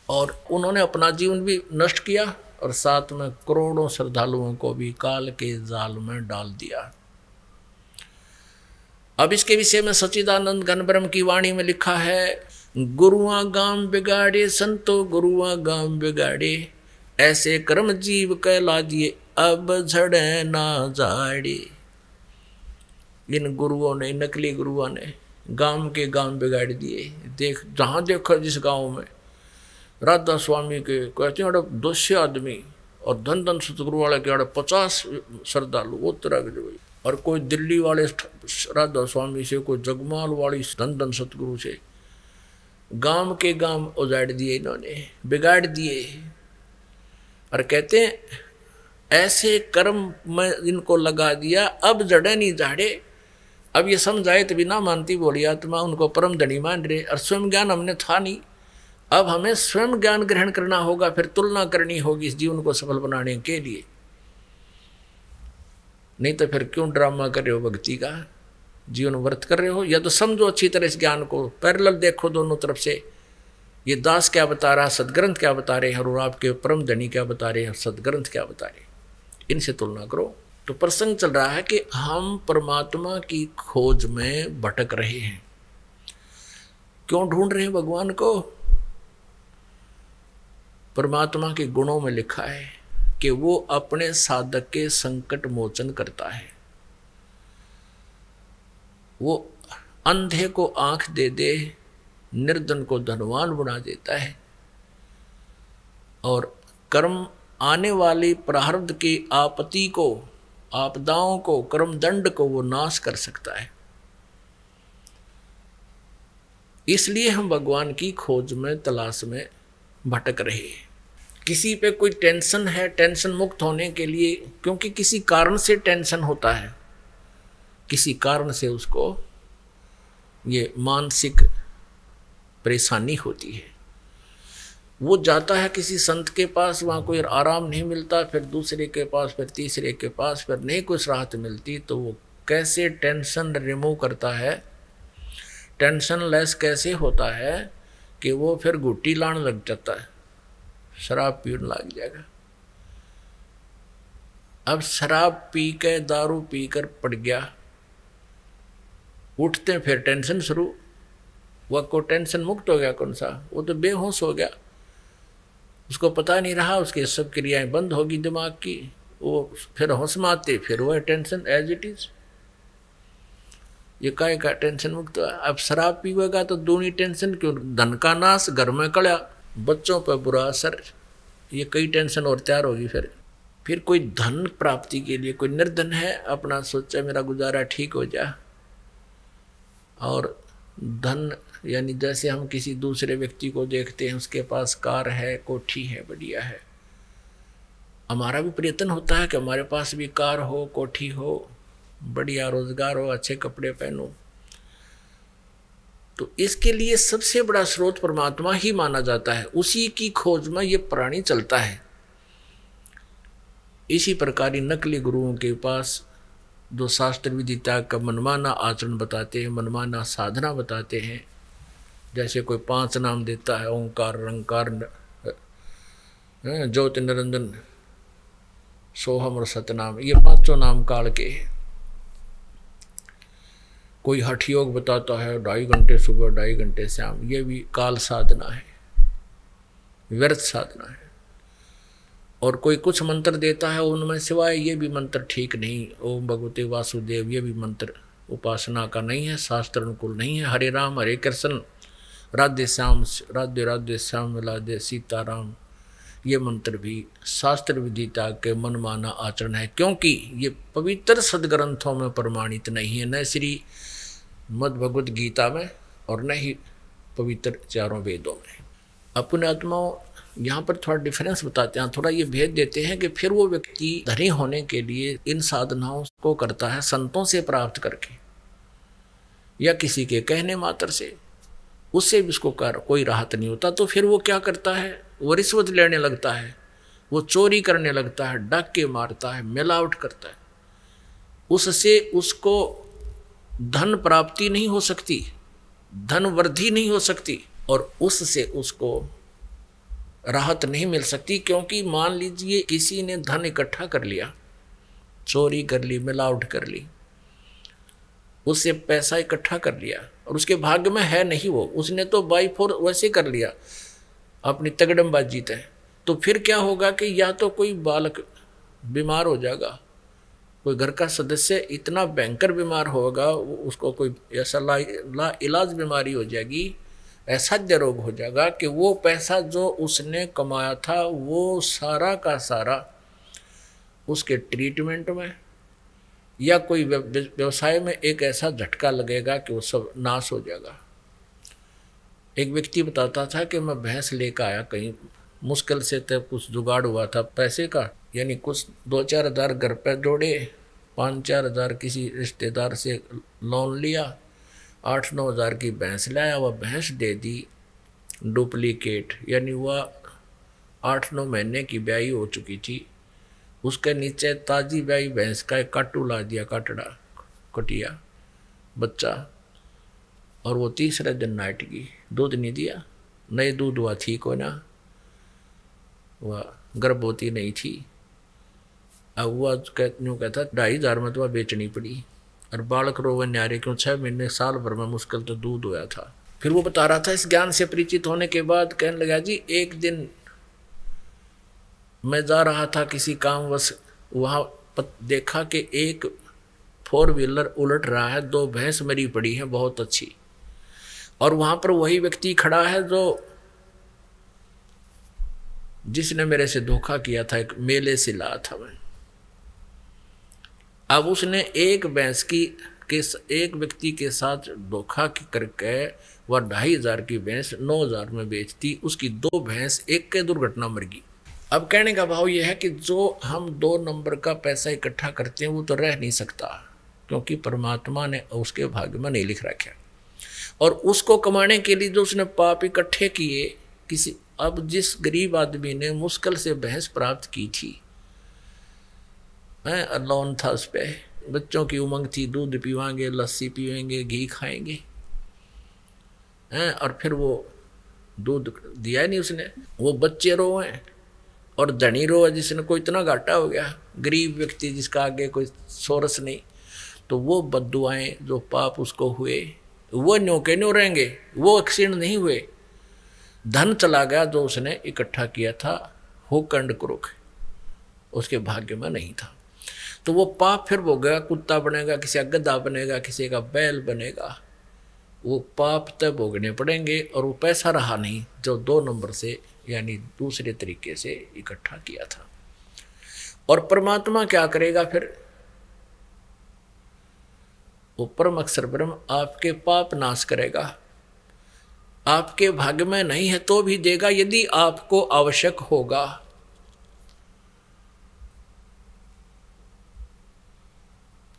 और उन्होंने अपना जीवन भी नष्ट किया और साथ में करोड़ों श्रद्धालुओं को भी काल के जाल में डाल दिया। अब इसके विषय में सच्चिदानंद घन ब्रह्म की वाणी में लिखा है, गुरुआ गाम बिगाड़े संतो गुरुआ गाम बिगाड़े, ऐसे कर्म जीव कहला दिए अब झड़े ना जाड़े। इन गुरुओं ने, नकली गुरुओं ने गांव के गांव बिगाड़ दिए। देख जहाँ देखो जिस गांव में राधा स्वामी के कहते हैं 200 आदमी और धन धन सतगुरु वाले के 50 श्रद्धालु वो तरह के जो। और कोई दिल्ली वाले राधा स्वामी से, कोई जगमाल वाली धन धन सतगुरु से, गांव के गांव उजाड़ दिए इन्होंने, बिगाड़ दिए। और कहते हैं ऐसे कर्म में इनको लगा दिया, अब जड़े नहीं झाड़े। अब ये समझाए तो भी ना मानती बोली आत्मा, उनको परम धनी मान रहे। और स्वयं ज्ञान हमने था नहीं, अब हमें स्वयं ज्ञान ग्रहण करना होगा, फिर तुलना करनी होगी इस जीवन को सफल बनाने के लिए। नहीं तो फिर क्यों ड्रामा कर रहे हो भक्ति का, जीवन व्रत कर रहे हो। या तो समझो अच्छी तरह इस ज्ञान को, पैरेलल देखो दोनों तरफ से। ये दास क्या बता रहा, सदग्रंथ क्या बता रहे हैं, और आपके परम धनी क्या बता रहे हैं, सदग्रंथ क्या बता रहे हैं, इनसे तुलना करो। तो प्रसंग चल रहा है कि हम परमात्मा की खोज में भटक रहे हैं। क्यों ढूंढ रहे हैं भगवान को? परमात्मा के गुणों में लिखा है कि वो अपने साधक के संकट मोचन करता है। वो अंधे को आंख दे दे, निर्धन को धनवान बना देता है, और कर्म आने वाली प्रारब्ध की आपत्ति को, आपदाओं को, कर्म दंड को वो नाश कर सकता है। इसलिए हम भगवान की खोज में, तलाश में भटक रहे हैं। किसी पे कोई टेंशन है, टेंशन मुक्त होने के लिए, क्योंकि किसी कारण से टेंशन होता है, किसी कारण से उसको ये मानसिक परेशानी होती है। वो जाता है किसी संत के पास, वहाँ कोई आराम नहीं मिलता, फिर दूसरे के पास, फिर तीसरे के पास, फिर नहीं कुछ राहत मिलती, तो वो कैसे टेंशन रिमूव करता है, टेंशन लेस कैसे होता है कि वो फिर घुट्टी लाने लग जाता है, शराब पीने लग जाएगा। अब शराब पी के, दारू पी कर पड़ गया, उठते फिर टेंशन शुरू। वह को टेंशन मुक्त हो गया कौन सा? वो तो बेहोश हो गया, उसको पता नहीं रहा, उसकी सब क्रियाएं बंद होगी दिमाग की, वो फिर होश में आते, फिर वह टेंशन एज इट इज। ये काय का टेंशन मुक्त हुआ। अब शराब पीवेगा तो दूनी टेंशन क्यों? धन का नाश, घर में कड़ा, बच्चों पर बुरा असर, ये कई टेंशन और तैयार होगी। फिर कोई धन प्राप्ति के लिए, कोई निर्धन है, अपना सोचा मेरा गुजारा ठीक हो जाए, और धन यानी जैसे हम किसी दूसरे व्यक्ति को देखते हैं, उसके पास कार है, कोठी है, बढ़िया है, हमारा भी प्रयत्न होता है कि हमारे पास भी कार हो, कोठी हो, बढ़िया रोजगार हो, अच्छे कपड़े पहनो। तो इसके लिए सबसे बड़ा स्रोत परमात्मा ही माना जाता है, उसी की खोज में ये प्राणी चलता है। इसी प्रकार नकली गुरुओं के पास जो शास्त्र विधि त्याग का मनमाना आचरण बताते हैं, मनमाना साधना बताते हैं, जैसे कोई 5 नाम देता है, ओंकार, रंकार, ज्योति, निरंजन, सोहम और सतनाम, ये 5 नाम काल के। कोई हठ योग बताता है, 2.5 घंटे सुबह, 2.5 घंटे शाम, ये भी काल साधना है, व्यर्थ साधना है। और कोई कुछ मंत्र देता है उनमें सिवाय, ये भी मंत्र ठीक नहीं, ओम भगवते वासुदेव, ये भी मंत्र उपासना का नहीं है, शास्त्र अनुकूल नहीं है। हरे राम हरे कृष्ण, राधे श्याम, राधे राधे श्याम राधे सीताराम, ये मंत्र भी शास्त्र विधि त्याग के मनमाना आचरण है, क्योंकि ये पवित्र सदग्रंथों में प्रमाणित नहीं है, न श्री मद् भगवत गीता में और न ही पवित्र चारों वेदों में। अपने आत्माओं यहाँ पर थोड़ा डिफरेंस बताते हैं, थोड़ा ये भेद देते हैं कि फिर वो व्यक्ति धनी होने के लिए इन साधनाओं को करता है संतों से प्राप्त करके या किसी के कहने मात्र से, उससे भी उसको कोई राहत नहीं होता। तो फिर वो क्या करता है? वो रिश्वत लेने लगता है, वो चोरी करने लगता है, डाके मारता है, मिलावट करता है। उससे उसको धन प्राप्ति नहीं हो सकती, धन वृद्धि नहीं हो सकती, और उससे उसको राहत नहीं मिल सकती। क्योंकि मान लीजिए किसी ने धन इकट्ठा कर लिया, चोरी कर ली, मिलावट कर ली, उससे पैसा इकट्ठा कर लिया और उसके भाग्य में है नहीं वो, उसने तो बाई फोर वैसे कर लिया अपनी तगड़मबाजी तय। तो फिर क्या होगा कि या तो कोई बालक बीमार हो जाएगा, कोई घर का सदस्य इतना भयंकर बीमार होगा, उसको कोई ऐसा ला इलाज बीमारी हो जाएगी, असाध्य रोग हो जाएगा कि वो पैसा जो उसने कमाया था वो सारा का सारा उसके ट्रीटमेंट में या कोई व्यवसाय में एक ऐसा झटका लगेगा कि वो सब नाश हो जाएगा। एक व्यक्ति बताता था कि मैं भैंस लेकर आया कहीं, मुश्किल से तब कुछ जुगाड़ हुआ था पैसे का, यानी कुछ 2-4 हज़ार घर पे जोड़े, 5-4 हज़ार किसी रिश्तेदार से लोन लिया, 8-9 हज़ार की भैंस लाया। वह भैंस दे दी डुप्लीकेट, यानी वह 8-9 महीने की ब्याई हो चुकी थी। उसके नीचे ताज़ी ब्याई भैंस का एक काटू ला दिया, कटिया बच्चा, और वो तीसरे दिन नाइट की, दूध नहीं दिया, नए दूध हुआ थी को ना, वह गर्भवती नहीं थी। अब वह कहता 2,500 में तो वह बेचनी पड़ी, और बालक रोवन न्यारे क्यों 6 महीने साल भर में मुश्किल तो दूध होया था। फिर वो बता रहा था, इस ज्ञान से परिचित होने के बाद कहने लगा, जी एक दिन मैं जा रहा था किसी कामवश, वहाँ देखा कि एक 4 व्हीलर उलट रहा है, 2 भैंस मरी पड़ी हैं बहुत अच्छी, और वहाँ पर वही व्यक्ति खड़ा है जो जिसने मेरे से धोखा किया था, एक मेले से लाया था मैं। अब उसने एक भैंस की एक व्यक्ति के साथ धोखा करके वह 2,500 की भैंस 9,000 में बेचती, उसकी 2 भैंस एक के दुर्घटना मर गई। अब कहने का भाव यह है कि जो हम 2 नंबर का पैसा इकट्ठा करते हैं वो तो रह नहीं सकता, क्योंकि परमात्मा ने उसके भाग्य में नहीं लिख रखा, और उसको कमाने के लिए जो उसने पाप इकट्ठे किए किसी, अब जिस गरीब आदमी ने मुश्किल से भैंस प्राप्त की थी, लोन था उस पर, बच्चों की उमंग थी, दूध पीवाएंगे, लस्सी पीवेंगे, घी खाएंगे, और फिर वो दूध दिया नहीं उसने, वो बच्चे रोए और धनी रोए जिसने कोई इतना घाटा हो गया, गरीब व्यक्ति जिसका आगे कोई सोरस नहीं, तो वो बद्दुआएं जो पाप उसको हुए वो न्यों के न्यों रहेंगे, वो क्षीण नहीं हुए। धन चला गया जो उसने इकट्ठा किया था, होकंड कुरुख उसके भाग्य में नहीं था, तो वो पाप फिर भोगेगा, कुत्ता बनेगा, किसी का गधा बनेगा, किसी का बैल बनेगा, वो पाप तब भोगने पड़ेंगे, और वो पैसा रहा नहीं जो 2 नंबर से यानी दूसरे तरीके से इकट्ठा किया था। और परमात्मा क्या करेगा फिर, वो परम अक्षर ब्रह्म आपके पाप नाश करेगा, आपके भाग्य में नहीं है तो भी देगा यदि आपको आवश्यक होगा।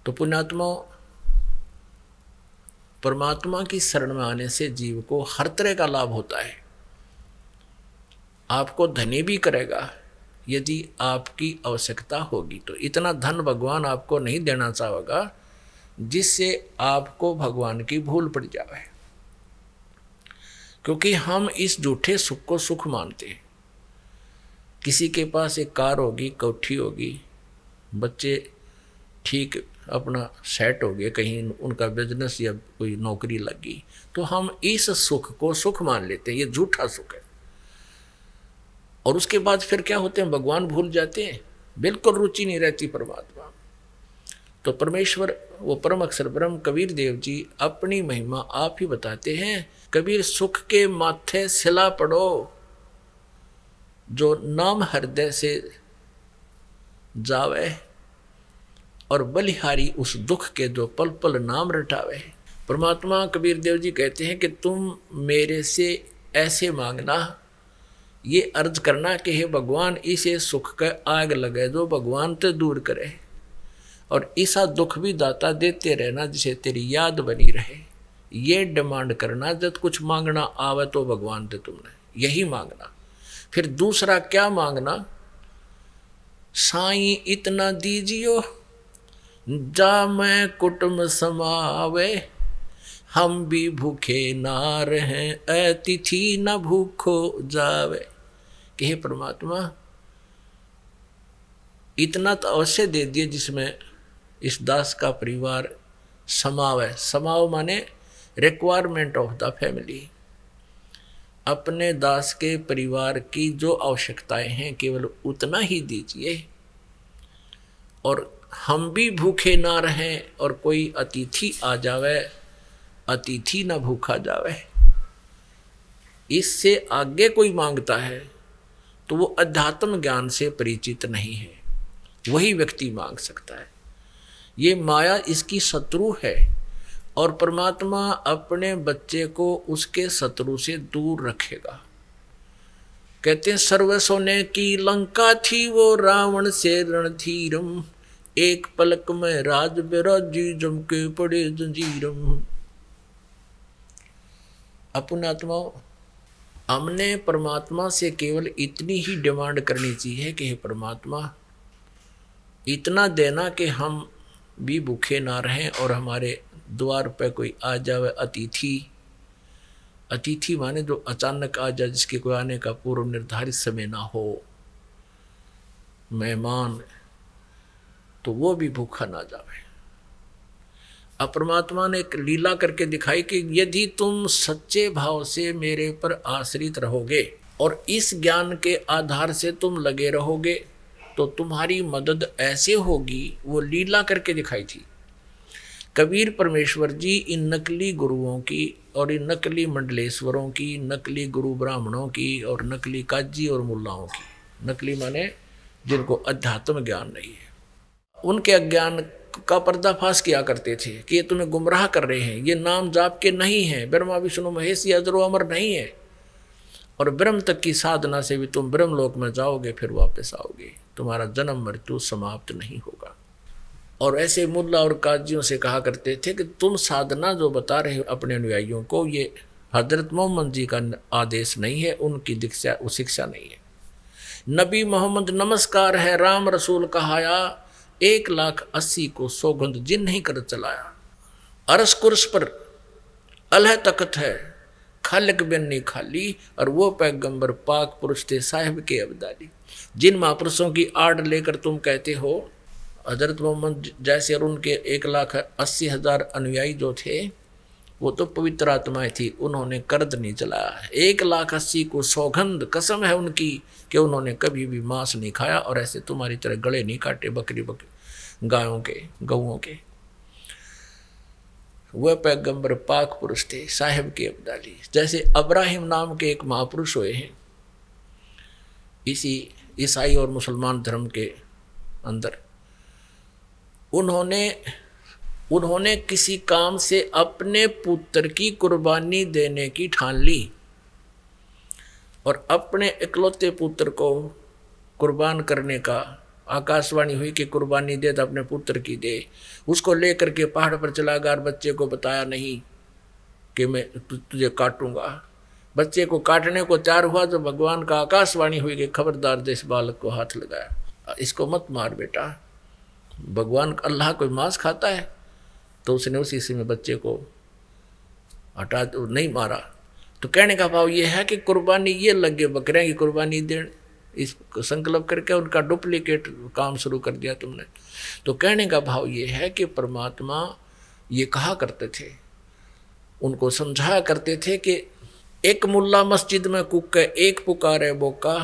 तो पुण्यात्मा, परमात्मा की शरण में आने से जीव को हर तरह का लाभ होता है, आपको धनी भी करेगा यदि आपकी आवश्यकता होगी। तो इतना धन भगवान आपको नहीं देना चाहेगा जिससे आपको भगवान की भूल पड़ जाए, क्योंकि हम इस झूठे सुख को सुख मानते हैं। किसी के पास एक कार होगी, कोठी होगी, बच्चे ठीक अपना सेट हो गए, कहीं उनका बिजनेस या कोई नौकरी लगी, तो हम इस सुख को सुख मान लेते हैं, ये झूठा सुख है। और उसके बाद फिर क्या होते हैं, भगवान भूल जाते हैं, बिल्कुल रुचि नहीं रहती परमात्मा। तो परमेश्वर वो परम अक्षर ब्रह्म कबीर देव जी अपनी महिमा आप ही बताते हैं। कबीर सुख के माथे सिला पड़ो, जो नाम हृदय से जावे, और बलिहारी उस दुख के जो पल पल नाम रटावे। परमात्मा कबीर देव जी कहते हैं कि तुम मेरे से ऐसे मांगना, ये अर्ज करना कि हे भगवान इसे सुख का आग लगे जो भगवान ते दूर करे, और ऐसा दुख भी दाता देते रहना जिसे तेरी याद बनी रहे। ये डिमांड करना, जब कुछ मांगना आवे तो भगवान ते तुमने यही मांगना। फिर दूसरा क्या मांगना, साईं इतना दीजियो जा मैं कुटुंब समावे, हम भी भूखे ना रहें अतिथि न भूखो जावे। कि हे परमात्मा इतना तो अवश्य दे दिए जिसमें इस दास का परिवार समावे। समाव माने रिक्वायरमेंट ऑफ द फैमिली, अपने दास के परिवार की जो आवश्यकताएं हैं केवल उतना ही दीजिए, और हम भी भूखे ना रहें और कोई अतिथि आ जावे, अतिथि ना भूखा जावे, इससे आगे कोई मांगता है तो वो अध्यात्म ज्ञान से परिचित नहीं है, वही व्यक्ति मांग सकता है। ये माया इसकी शत्रु है और परमात्मा अपने बच्चे को उसके शत्रु से दूर रखेगा। कहते हैं सर्व सोने की लंका थी वो रावण से रणधीरम, एक पलक में राज बिराजी जम के पड़े जंजीरम। अपनात्माओं, हमने परमात्मा से केवल इतनी ही डिमांड करनी चाहिए कि हे परमात्मा इतना देना कि हम भी भूखे ना रहें और हमारे द्वार पर कोई आ जावे अतिथि। अतिथि माने जो अचानक आ जाए, जिसके कोई आने का पूर्व निर्धारित समय ना हो, मेहमान, तो वो भी भूखा ना जावे। अब परमात्मा ने एक लीला करके दिखाई कि यदि तुम सच्चे भाव से मेरे पर आश्रित रहोगे और इस ज्ञान के आधार से तुम लगे रहोगे तो तुम्हारी मदद ऐसे होगी। वो लीला करके दिखाई थी। कबीर परमेश्वर जी इन नकली गुरुओं की और इन नकली मंडलेश्वरों की, नकली गुरु ब्राह्मणों की और नकली काजी और मुल्लाओं की, नकली माने जिनको अध्यात्म ज्ञान नहीं है, उनके अज्ञान का पर्दाफाश किया करते थे कि ये तुम्हें गुमराह कर रहे हैं, ये नाम जाप के नहीं है, ब्रह्मा विष्णु महेश या अजरो अमर नहीं है, और ब्रह्म तक की साधना से भी तुम ब्रह्म लोक में जाओगे फिर वापस आओगे, तुम्हारा जन्म मृत्यु समाप्त नहीं होगा। और ऐसे मुल्ला और काजियों से कहा करते थे कि तुम साधना जो बता रहे हो अपने अनुयायियों को, ये हजरत मोहम्मद जी का आदेश नहीं है, उनकी दीक्षा शिक्षा नहीं है। नबी मोहम्मद नमस्कार है, राम रसूल कहाया, 1,80,000 को सौगंध जिन नहीं कर चलाया। अरस कुर्स पर अल्लाह तख्त है, खालिक बिन नहीं खाली, और वो पैगंबर पाक पुरुष थे साहिब के अब्दाली। जिन महापुरुषों की आड़ लेकर तुम कहते हो हजरत मोहम्मद जैसे और उनके 1,80,000 अनुयायी जो थे वो तो पवित्र आत्माएं थी, उन्होंने कर्द नहीं चलाया। 1,80,000 को सौगंध कसम है उनकी कि उन्होंने कभी भी मांस नहीं खाया और ऐसे तुम्हारी तरह गले नहीं काटे बकरी गायों के गऊओं के। वह पैगंबर पाक पुरुष थे साहिब के अब्दाली। जैसे अब्राहिम नाम के एक महापुरुष हुए हैं इसी ईसाई और मुसलमान धर्म के अंदर, उन्होंने किसी काम से अपने पुत्र की कुर्बानी देने की ठान ली और अपने इकलौते पुत्र को कुर्बान करने का आकाशवाणी हुई कि कुर्बानी दे तो अपने पुत्र की दे। उसको लेकर के पहाड़ पर चला गया, बच्चे को बताया नहीं कि मैं तुझे काटूंगा। बच्चे को काटने को तैयार हुआ तो भगवान का आकाशवाणी हुई कि खबरदार दे, इस बालक को हाथ लगाया, इसको मत मार बेटा। भगवान अल्लाह कोई मांस खाता है? तो उसने उसी समय बच्चे को हटा नहीं मारा। तो कहने का भाव ये है कि कुर्बानी ये लगे बकरियां की कुर्बानी देने, इस संकल्प करके उनका डुप्लीकेट काम शुरू कर दिया तुमने। तो कहने का भाव ये है कि परमात्मा ये कहा करते थे, उनको समझाया करते थे कि एक मुल्ला मस्जिद में कुक है, एक पुकारे बोका,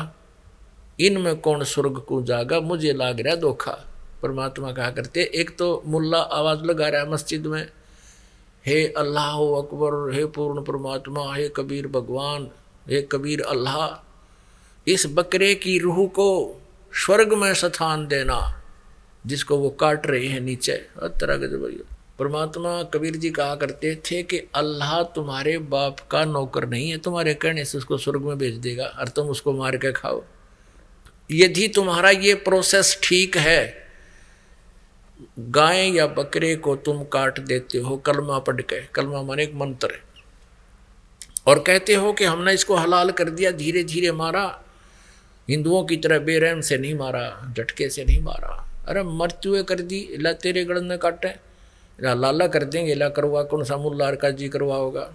इनमें कौन स्वर्ग को जागा, मुझे लाग रहा धोखा। परमात्मा कहा करते, एक तो मुल्ला आवाज लगा रहा है मस्जिद में, हे अल्लाह अकबर, हे पूर्ण परमात्मा, हे कबीर भगवान, हे कबीर अल्लाह, इस बकरे की रूह को स्वर्ग में स्थान देना जिसको वो काट रहे हैं नीचे। हर तरह के जब परमात्मा कबीर जी कहा करते थे कि अल्लाह तुम्हारे बाप का नौकर नहीं है, तुम्हारे कहने से उसको स्वर्ग में भेज देगा और तुम उसको मार के खाओ। यदि तुम्हारा ये प्रोसेस ठीक है, गाय या बकरे को तुम काट देते हो कलमा पढ़ के, कलमा माने एक मंत्र है, और कहते हो कि हमने इसको हलाल कर दिया, धीरे धीरे मारा, हिंदुओं की तरह बेरहम से नहीं मारा, झटके से नहीं मारा। अरे मृत्यु कर दी, ला तेरे गड़न में काटे, लाला कर देंगे, ला करवा कौन सा मुल्ला का जी करवा होगा,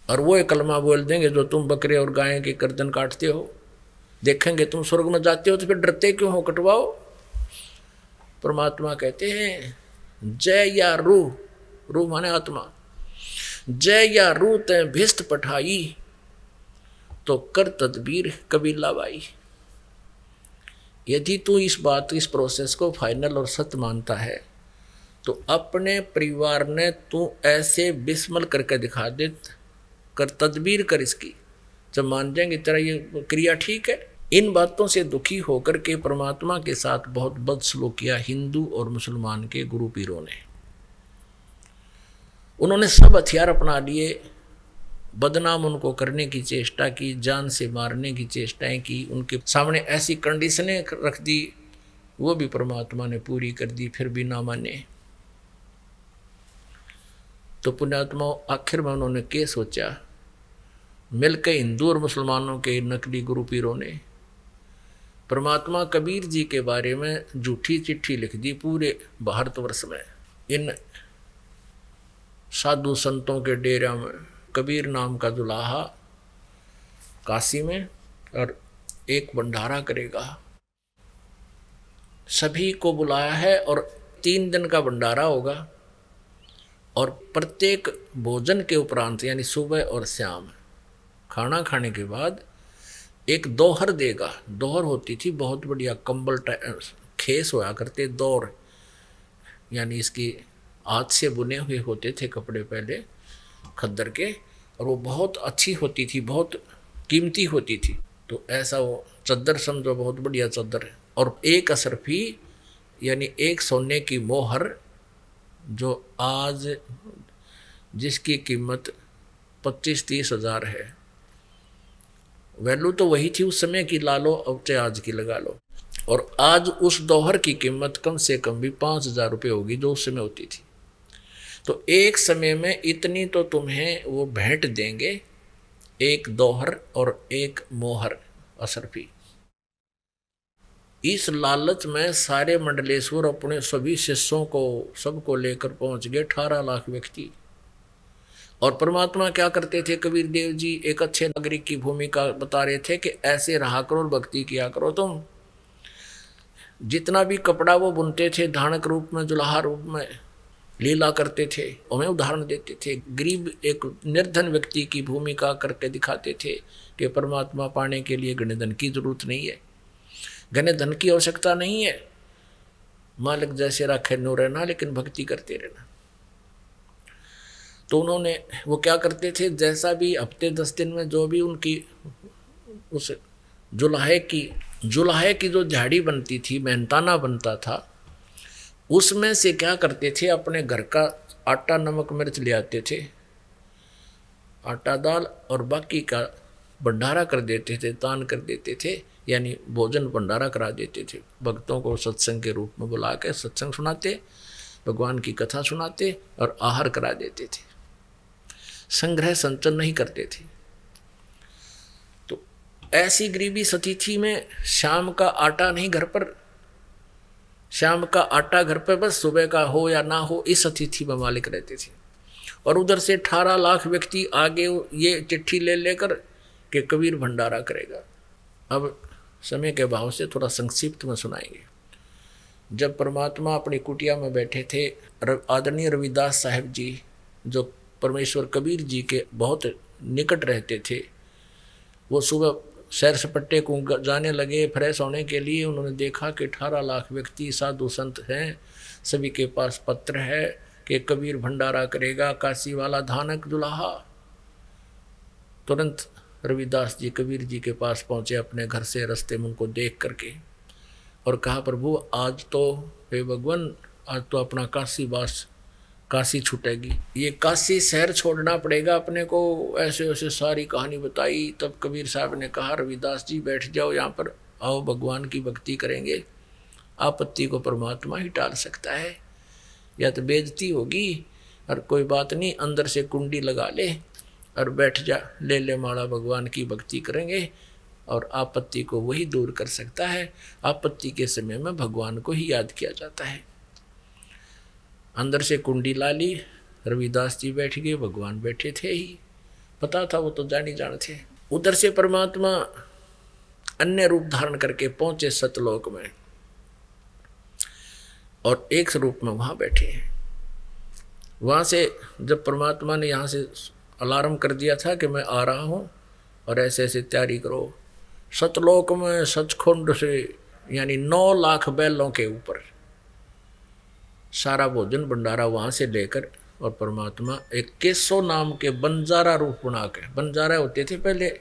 और वो एक कलमा बोल देंगे जो तुम बकरे और गाय की गर्दन काटते हो। देखेंगे तुम स्वर्ग में जाते हो तो फिर डरते क्यों हो, कटवाओ। परमात्मा कहते हैं जय या रूह, रूह माने आत्मा, जय या रूह ते भिस्त पठाई तो कर तदबीर कबीला बाई। यदि तू इस प्रोसेस को फाइनल और सत्य मानता है तो अपने परिवार ने तू ऐसे बिस्मल करके दिखा दे, कर तदबीर कर इसकी, जब मान जाएंगे तेरा ये क्रिया ठीक है। इन बातों से दुखी होकर के परमात्मा के साथ बहुत बदसलूक किया हिंदू और मुसलमान के गुरु पीरों ने। उन्होंने सब हथियार अपना लिए, बदनाम उनको करने की चेष्टा की, जान से मारने की चेष्टाएं की, उनके सामने ऐसी कंडीशनें रख दी, वो भी परमात्मा ने पूरी कर दी, फिर भी ना माने। तो पुण्यात्मा आखिर में उन्होंने क्या सोचा, मिलकर हिंदू और मुसलमानों के नकली गुरु पीरों ने परमात्मा कबीर जी के बारे में झूठी चिट्ठी लिख दी पूरे भारतवर्ष में। इन साधु संतों के डेरा में कबीर नाम का दुल्हा काशी में, और एक भंडारा करेगा, सभी को बुलाया है और 3 दिन का भंडारा होगा। और प्रत्येक भोजन के उपरांत यानी सुबह और शाम खाना खाने के बाद एक दोहर देगा। दोहर होती थी बहुत बढ़िया कंबल खेस होया करते, दौर यानी इसकी हाथ से बुने हुए होते थे कपड़े पहले खद्दर के, और वो बहुत अच्छी होती थी, बहुत कीमती होती थी। तो ऐसा वो चद्दर समझो, बहुत बढ़िया चद्दर है। और एक असरफी यानी एक सोने की मोहर, जो आज जिसकी कीमत 25-30 हज़ार है, वैल्यू तो वही थी उस समय की, ला लो अब चाहे आज की लगा लो। और आज उस दोहर की कीमत कम से कम भी 5,000 रुपये होगी जो उस समय होती थी। तो एक समय में इतनी तो तुम्हें वो भेंट देंगे, एक दोहर और एक मोहर असरफी। इस लालच में सारे मंडलेश्वर अपने सभी शिष्यों को सबको लेकर पहुंच गए, 18 लाख व्यक्ति। और परमात्मा क्या करते थे, कबीर देव जी एक अच्छे नागरिक की भूमिका बता रहे थे कि ऐसे रहा करो, भक्ति किया करो। तुम जितना भी कपड़ा वो बुनते थे, धानक रूप में, जुलाहा रूप में लीला करते थे, उन्हें उदाहरण देते थे। गरीब एक निर्धन व्यक्ति की भूमिका करके दिखाते थे कि परमात्मा पाने के लिए घने धन की जरूरत नहीं है, घने धन की आवश्यकता नहीं है, मालिक जैसे राखे नो रहना, लेकिन भक्ति करते रहना। तो उन्होंने वो क्या करते थे, जैसा भी हफ्ते 10 दिन में जो भी उनकी उस जुलाहे की जो झाड़ी बनती थी, मेहनताना बनता था, उसमें से क्या करते थे, अपने घर का आटा नमक मिर्च ले आते थे, आटा दाल, और बाकी का भंडारा कर देते थे, दान कर देते थे, यानी भोजन भंडारा करा देते थे। भक्तों को सत्संग के रूप में बुला के सत्संग सुनाते, भगवान की कथा सुनाते और आहार करा देते थे। संग्रह संचन नहीं करते थे। तो ऐसी गरीबी स्थिति में शाम का आटा नहीं घर पर, शाम का आटा घर पर बस सुबह का हो या ना हो, इस स्थिति में मालिक रहते थे। और उधर से 18 लाख व्यक्ति आगे ये चिट्ठी ले लेकर के कबीर भंडारा करेगा। अब समय के भाव से थोड़ा संक्षिप्त में सुनाएंगे। जब परमात्मा अपनी कुटिया में बैठे थे, आदरणीय रविदास साहब जी जो परमेश्वर कबीर जी के बहुत निकट रहते थे, वो सुबह सैर सपट्टे को जाने लगे फ्रेश होने के लिए। उन्होंने देखा कि 18 लाख व्यक्ति साधु संत हैं, सभी के पास पत्र है कि कबीर भंडारा करेगा, काशी वाला धानक दुल्हा। तुरंत रविदास जी कबीर जी के पास पहुंचे अपने घर से, रास्ते में उनको देख करके, और कहा, प्रभु आज तो हे भगवान, आज तो अपना काशी छूटेगी, ये काशी शहर छोड़ना पड़ेगा अपने को। ऐसे ऐसे सारी कहानी बताई। तब कबीर साहब ने कहा, रविदास जी बैठ जाओ यहाँ पर, आओ भगवान की भक्ति करेंगे। आपत्ति को परमात्मा ही टाल सकता है, या तो बेइज्जती होगी, और कोई बात नहीं, अंदर से कुंडी लगा ले और बैठ जा, ले माला, भगवान की भक्ति करेंगे। और आपत्ति को वही दूर कर सकता है। आपत्ति के समय में भगवान को ही याद किया जाता है। अंदर से कुंडी ला ली, रविदास जी बैठ गए, भगवान बैठे थे ही, पता था वो तो जान थे। उधर से परमात्मा अन्य रूप धारण करके पहुंचे सतलोक में, और एक रूप में वहां बैठे हैं। वहां से जब परमात्मा ने यहाँ से अलार्म कर दिया था कि मैं आ रहा हूँ और ऐसे ऐसे तैयारी करो, सतलोक में सचखंड से यानी 9 लाख बैलों के ऊपर सारा भोजन भंडारा वहां से लेकर, और परमात्मा एक केसो नाम के बंजारा रूप बना के, बंजारा होते थे पहले,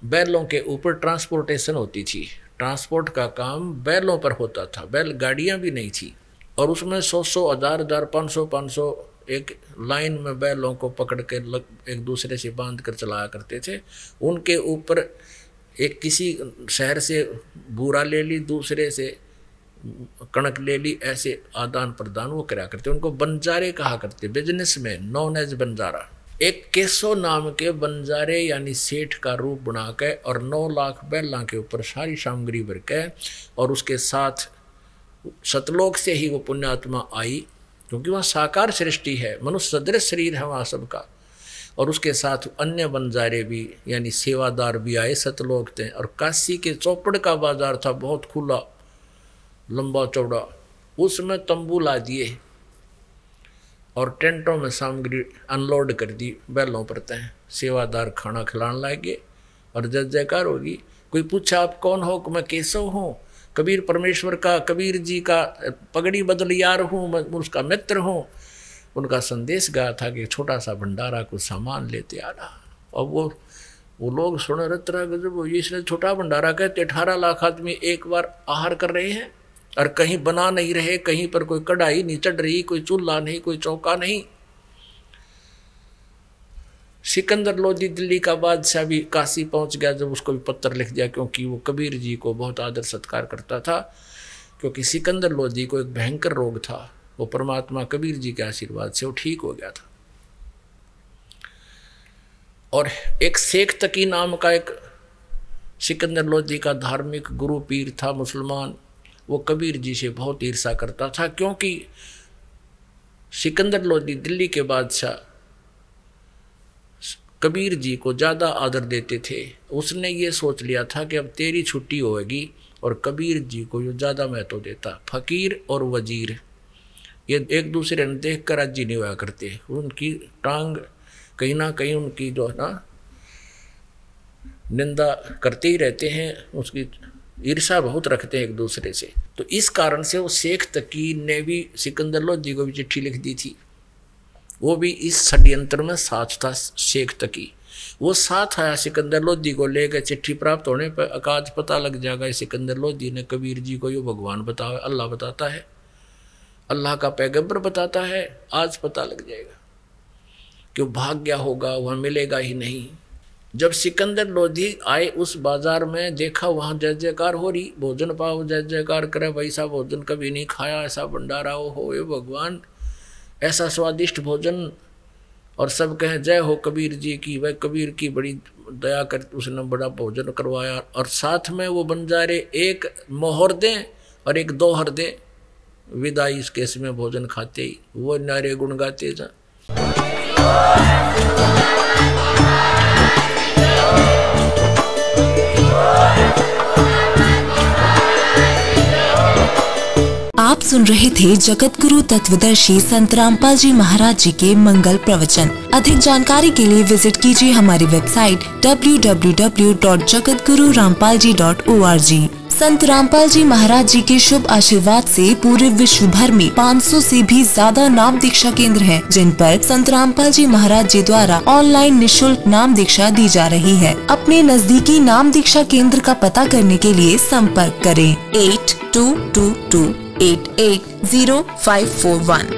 बैलों के ऊपर ट्रांसपोर्टेशन होती थी, ट्रांसपोर्ट का काम बैलों पर होता था, बैल गाड़ियां भी नहीं थी, और उसमें 100 1000 500 एक लाइन में बैलों को पकड़ के एक दूसरे से बांध कर चलाया करते थे। उनके ऊपर एक किसी शहर से बूरा ले ली, दूसरे से कणक ले ली, ऐसे आदान प्रदान वो करा करते, उनको बंजारे कहा करते, बिजनेस में नॉन एज बंजारा। एक केसो नाम के बंजारे यानी सेठ का रूप बना के और 9 लाख बैलों के ऊपर सारी सामग्री भर के, और उसके साथ सतलोक से ही वो पुण्यात्मा आई, क्योंकि वहाँ साकार सृष्टि है, मनुष्य सदृश शरीर है वहाँ सबका, और उसके साथ अन्य बंजारे भी यानी सेवादार भी आए सतलोक थे। और काशी के चौपड़ का बाजार था, बहुत खुला लंबा चौड़ा, उसमें तंबू ला दिए और टेंटों में सामग्री अनलोड कर दी, बैलों पर तय सेवादार खाना खिलाने लगे और जय जयकार होगी। कोई पूछा आप कौन हो, मैं केशव हूँ, कबीर परमेश्वर का, कबीर जी का पगड़ी बदलियार हूँ, मैं उसका मित्र हूँ। उनका संदेश गया था कि छोटा सा भंडारा कुछ सामान लेते आना। और वो लोग सुन रहे तरह गजब, इसलिए छोटा भंडारा कहते 18 लाख आदमी एक बार आहार कर रहे हैं और कहीं बना नहीं रहे, कहीं पर कोई कढ़ाई नहीं चढ़ रही, कोई चूल्हा नहीं, कोई चौका नहीं। सिकंदर लोधी दिल्ली का बादशाह भी काशी पहुंच गया जब उसको भी पत्र लिख दिया, क्योंकि वो कबीर जी को बहुत आदर सत्कार करता था, क्योंकि सिकंदर लोधी को एक भयंकर रोग था, वो परमात्मा कबीर जी के आशीर्वाद से वो ठीक हो गया था। और एक शेख तकी नाम का एक सिकंदर लोधी का धार्मिक गुरु पीर था मुसलमान, वो कबीर जी से बहुत ईर्षा करता था, क्योंकि सिकंदर लोधी दिल्ली के बादशाह कबीर जी को ज़्यादा आदर देते थे। उसने ये सोच लिया था कि अब तेरी छुट्टी होगी, और कबीर जी को ये ज़्यादा महत्व देता। फकीर और वजीर ये एक दूसरे ने देख कर राजी नहीं हुआ करते, उनकी टांग कहीं ना कहीं उनकी जो है ना निंदा करते ही रहते हैं, उसकी ईर्षा बहुत रखते हैं एक दूसरे से। तो इस कारण से वो शेख तकी ने भी सिकंदर लोधी को भी चिट्ठी लिख दी थी, वो भी इस षड्यंत्र में साथ था। शेख तकी वो साथ आया सिकंदर लोधी को लेकर। चिट्ठी प्राप्त होने पर अकाज पता लग जाएगा सिकंदर लोधी ने कबीर जी को, यो भगवान बताओ, अल्लाह बताता है, अल्लाह का पैगंबर बताता है, आज पता लग जाएगा, क्यों भाग गया होगा, वह मिलेगा ही नहीं। जब सिकंदर लोधी आए उस बाजार में, देखा वहाँ जय जयकार हो रही, भोजन पाओ जय जयकार करे, वैसा भोजन कभी नहीं खाया, ऐसा भंडारा हो, ये भगवान ऐसा स्वादिष्ट भोजन, और सब कहें जय हो कबीर जी की। वह कबीर की बड़ी दया कर, उसने बड़ा भोजन करवाया, और साथ में वो बंजारे एक मोहर दें और एक दोहर दें, विदाई इस केस में भोजन खाते ही वो नारे गुण गाते जा। आप सुन रहे थे जगत गुरु तत्वदर्शी संत रामपाल जी महाराज जी के मंगल प्रवचन। अधिक जानकारी के लिए विजिट कीजिए हमारी वेबसाइट www.jagatgururampalji.org। संत रामपाल जी महाराज जी के शुभ आशीर्वाद से पूरे विश्व भर में 500 से भी ज्यादा नाम दीक्षा केंद्र हैं, जिन पर संत रामपाल जी महाराज जी द्वारा ऑनलाइन निशुल्क नाम दीक्षा दी जा रही है। अपने नजदीकी नाम दीक्षा केंद्र का पता करने के लिए संपर्क करें 8222880541।